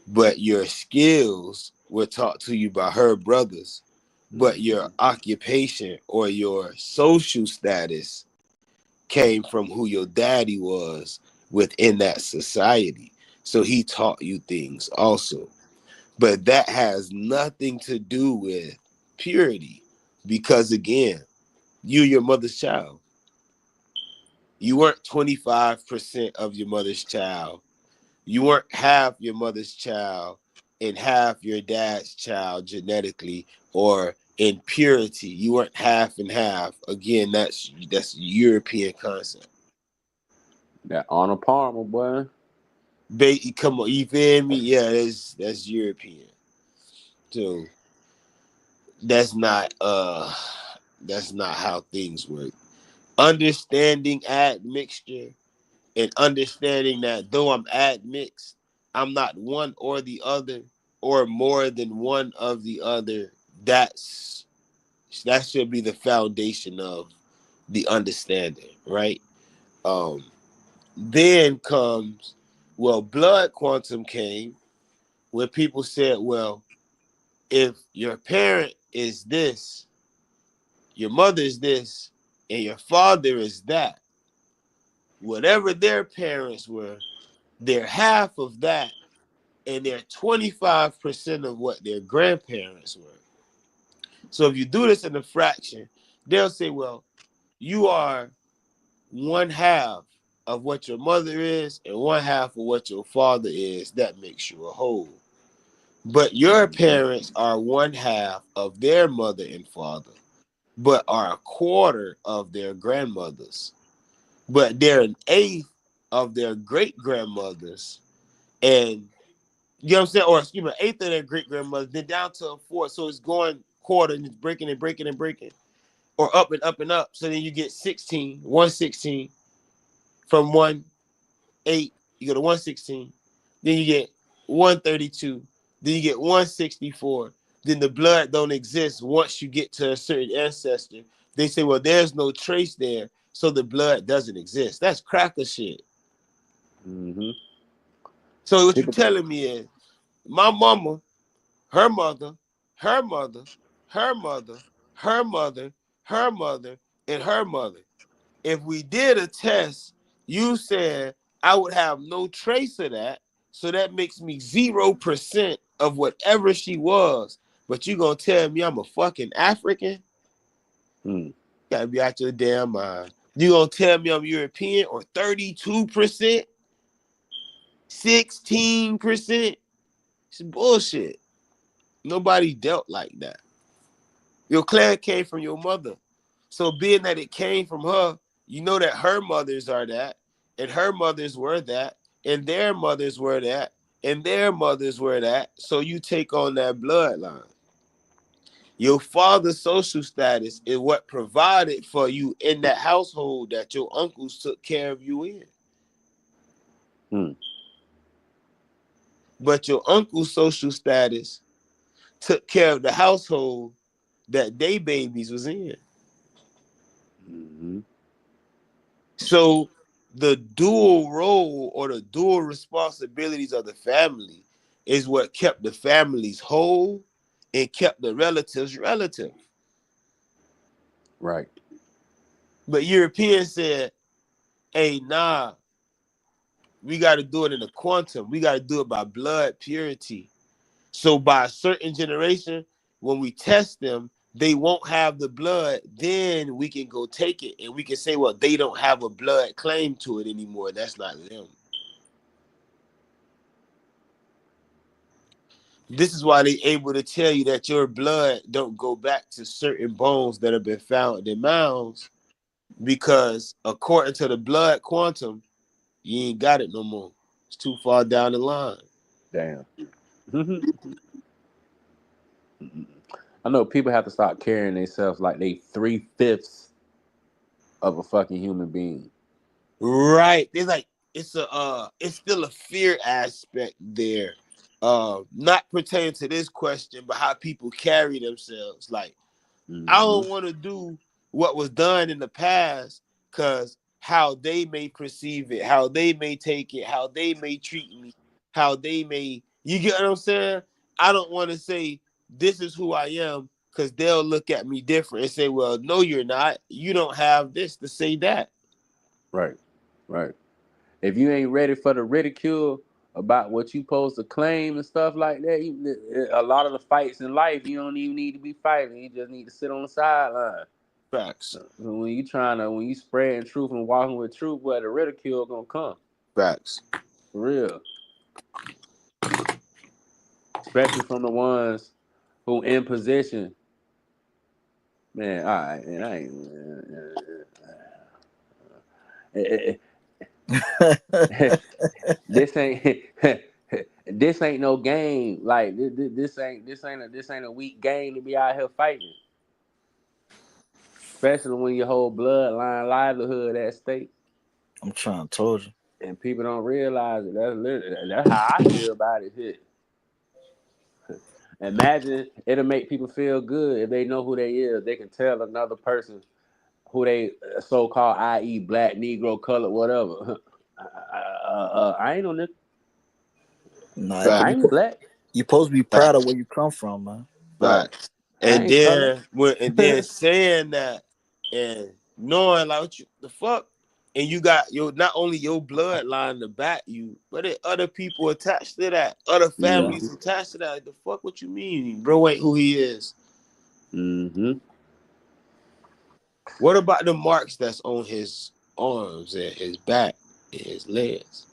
but your skills were taught to you by her brothers. But your Mhm. occupation or your social status came from who your daddy was within that society. So he taught you things also. But that has nothing to do with purity because, again, you're your mother's child. You weren't 25% of your mother's child. You weren't half your mother's child and half your dad's child genetically or in purity. You weren't half and half. Again, that's a European concept. That Arnold Palmer boy. Come on, you feel me? Yeah, that's European. So that's not how things work. Understanding admixture and understanding that though I'm admixed, I'm not one or the other or more than one of the other. That should be the foundation of the understanding, right? Um, then comes, well, blood quantum came when people said, well, if your parent is this, your mother is this, and your father is that, whatever their parents were, they're half of that, and they're 25% of what their grandparents were. So if you do this in a fraction, they'll say, well, you are one half of what your mother is and one half of what your father is. That makes you a whole. But your Mhm. parents are one half of their mother and father, but are a quarter of their grandmothers. But they're an eighth of their great grandmothers, and you know what I'm saying? Or excuse me, eighth of their great grandmothers, then down to a fourth. So it's going quarter and it's breaking and breaking and breaking. Or up and up and up. So then you get 16, 116 from 1 8, you go to 116. Then you get 132. Then you get 164. Then the blood don't exist once you get to a certain ancestor. They say, well, there's no trace there, so the blood doesn't exist. That's cracker shit. Mhm. So what you're People. telling me is my mama, her mother, her mother, her mother, her mother, her mother, and her mother. If we did a test, you said I would have no trace of that. So that makes me 0% of whatever she was. But you gonna tell me I'm a fucking African? Mm. Gotta be out your damn mind. You gonna tell me I'm European or 32%, 16%? It's bullshit. Nobody dealt like that. Your clan came from your mother. So being that it came from her, you know that her mothers are that, and her mothers were that, and their mothers were that, and their mothers were that. So you take on that bloodline. Your father's social status is what provided for you in that household that your uncles took care of you in. Hmm. But your uncle's social status took care of the household that they babies was in. Mm-hmm. So the dual role or the dual responsibilities of the family is what kept the families whole and kept the relatives relative. Right. But Europeans said, hey, nah, we got to do it in a quantum. We got to do it by blood purity. So by a certain generation, when we test them, they won't have the blood. Then we can go take it and we can say, well, they don't have a blood claim to it anymore. That's not them. This is why they able to tell you that your blood don't go back to certain bones that have been found in mounds, because according to the blood quantum, you ain't got it no more. It's too far down the line. Damn. I know people have to start carrying themselves like they 3/5 of a fucking human being. Right. It's like it's still a fear aspect there. Not pertaining to this question, but how people carry themselves. Like, I Mm-hmm. don't want to do what was done in the past because how they may perceive it, how they may take it, how they may treat me, how they may, you get what I'm saying? I don't want to say this is who I am because they'll look at me different and say, well, no, you're not. You don't have this to say that. Right. Right. If you ain't ready for the ridicule about what you supposed to claim and stuff like that, a lot of the fights in life, you don't even need to be fighting. You just need to sit on the sideline. Facts. When you spreading truth and walking with truth, where the ridicule gonna come. Facts. For real. Especially from the ones who in position. Man, all right, man, I ain't. This ain't this ain't no game. Like this ain't a weak game to be out here fighting. Especially when your whole bloodline livelihood at stake, I'm trying to told you. and people don't realize it. That's how I feel about it. Shit. Imagine it'll make people feel good if they know who they is. They can tell another person who they so-called, i.e., black, Negro, colored, whatever. I ain't no nigga. Nah, I Facts. ain't black. you supposed to be proud of where you come from, man. Right. Facts. I And ain't colored. then saying that and knowing like what you the fuck, and you got your not only your bloodline to back you, but it other people attached to that, other Yeah. families attached to that. Like, the fuck, what you mean, bro? Ain't who he is. Mm-hmm. What about the marks that's on his arms and his back and his legs?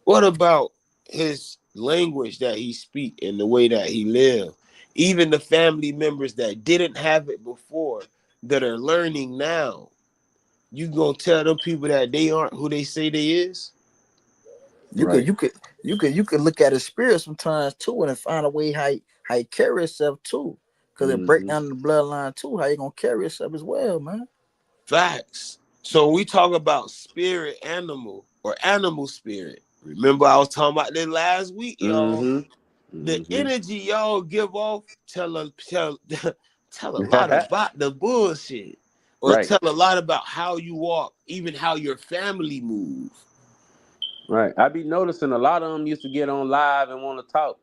What about his language that he speak and the way that he live? Even the family members that didn't have it before that are learning now, you gonna tell them people that they aren't who they say they is? You could Right. you could you could you could look at his spirit sometimes too and find a way how he carry himself too. Cause it break Mm-hmm. down the bloodline too, how you gonna carry yourself as well, man. Facts. So we talk about spirit animal or animal spirit. Remember, I was talking about this last week, y'all. Mm-hmm. The Mm-hmm. energy y'all give off tell a lot about the bullshit, or Right. tell a lot about how you walk, even how your family move. Right. I be noticing a lot of them used to get on live and want to talk,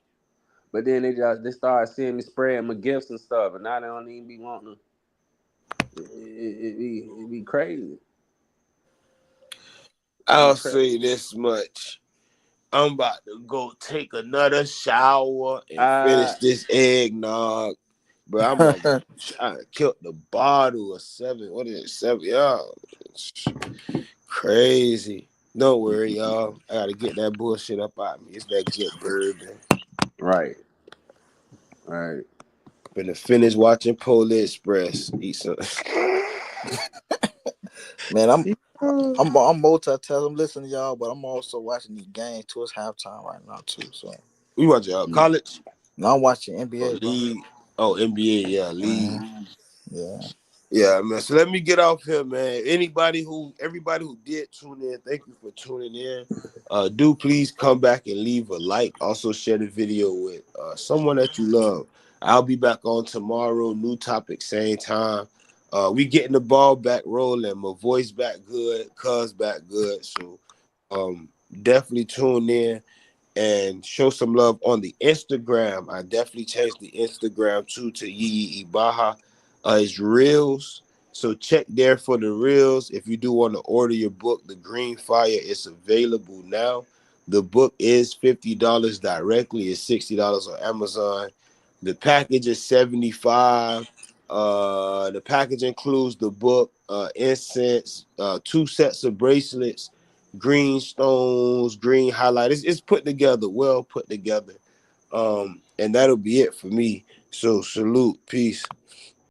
but then they started seeing me spread my gifts and stuff, and now they don't even be wanting to. It be crazy. It be I'll crazy. say this much. I'm about to go take another shower and finish Uh, this eggnog. Bro, I'm about to I killed the bottle of 7. What is it? 7, y'all. It's crazy. Don't worry, y'all. I gotta get that bullshit up out of me. It's that good bourbon. right. Right. Finna finish watching Polar Express. Eat some. Man, I'm Yeah. I'm multitasking. I'm listening to y'all, but I'm also watching these games too. It's halftime right now too. So We watch college now I'm watching or NBA, bro. league. Oh, NBA, yeah, league. Yeah. Yeah, man. So let me get off here, man. Everybody who did tune in, thank you for tuning in. Do please come back and leave a like. Also share the video with someone that you love. I'll be back on tomorrow. New topic, same time. We getting the ball back rolling. My voice back good. Cuz back good. So definitely tune in and show some love on the Instagram. I definitely changed the Instagram too to Yee Ibaha. It's reels. So check there for the reels. If you do want to order your book, The Green Fire, it's available now. The book is $50 directly. It's $60 on Amazon. The package is 75. The package includes the book, incense, 2 sets of bracelets, green stones, green highlight. It's put together, well put together. And that'll be it for me. So salute, peace.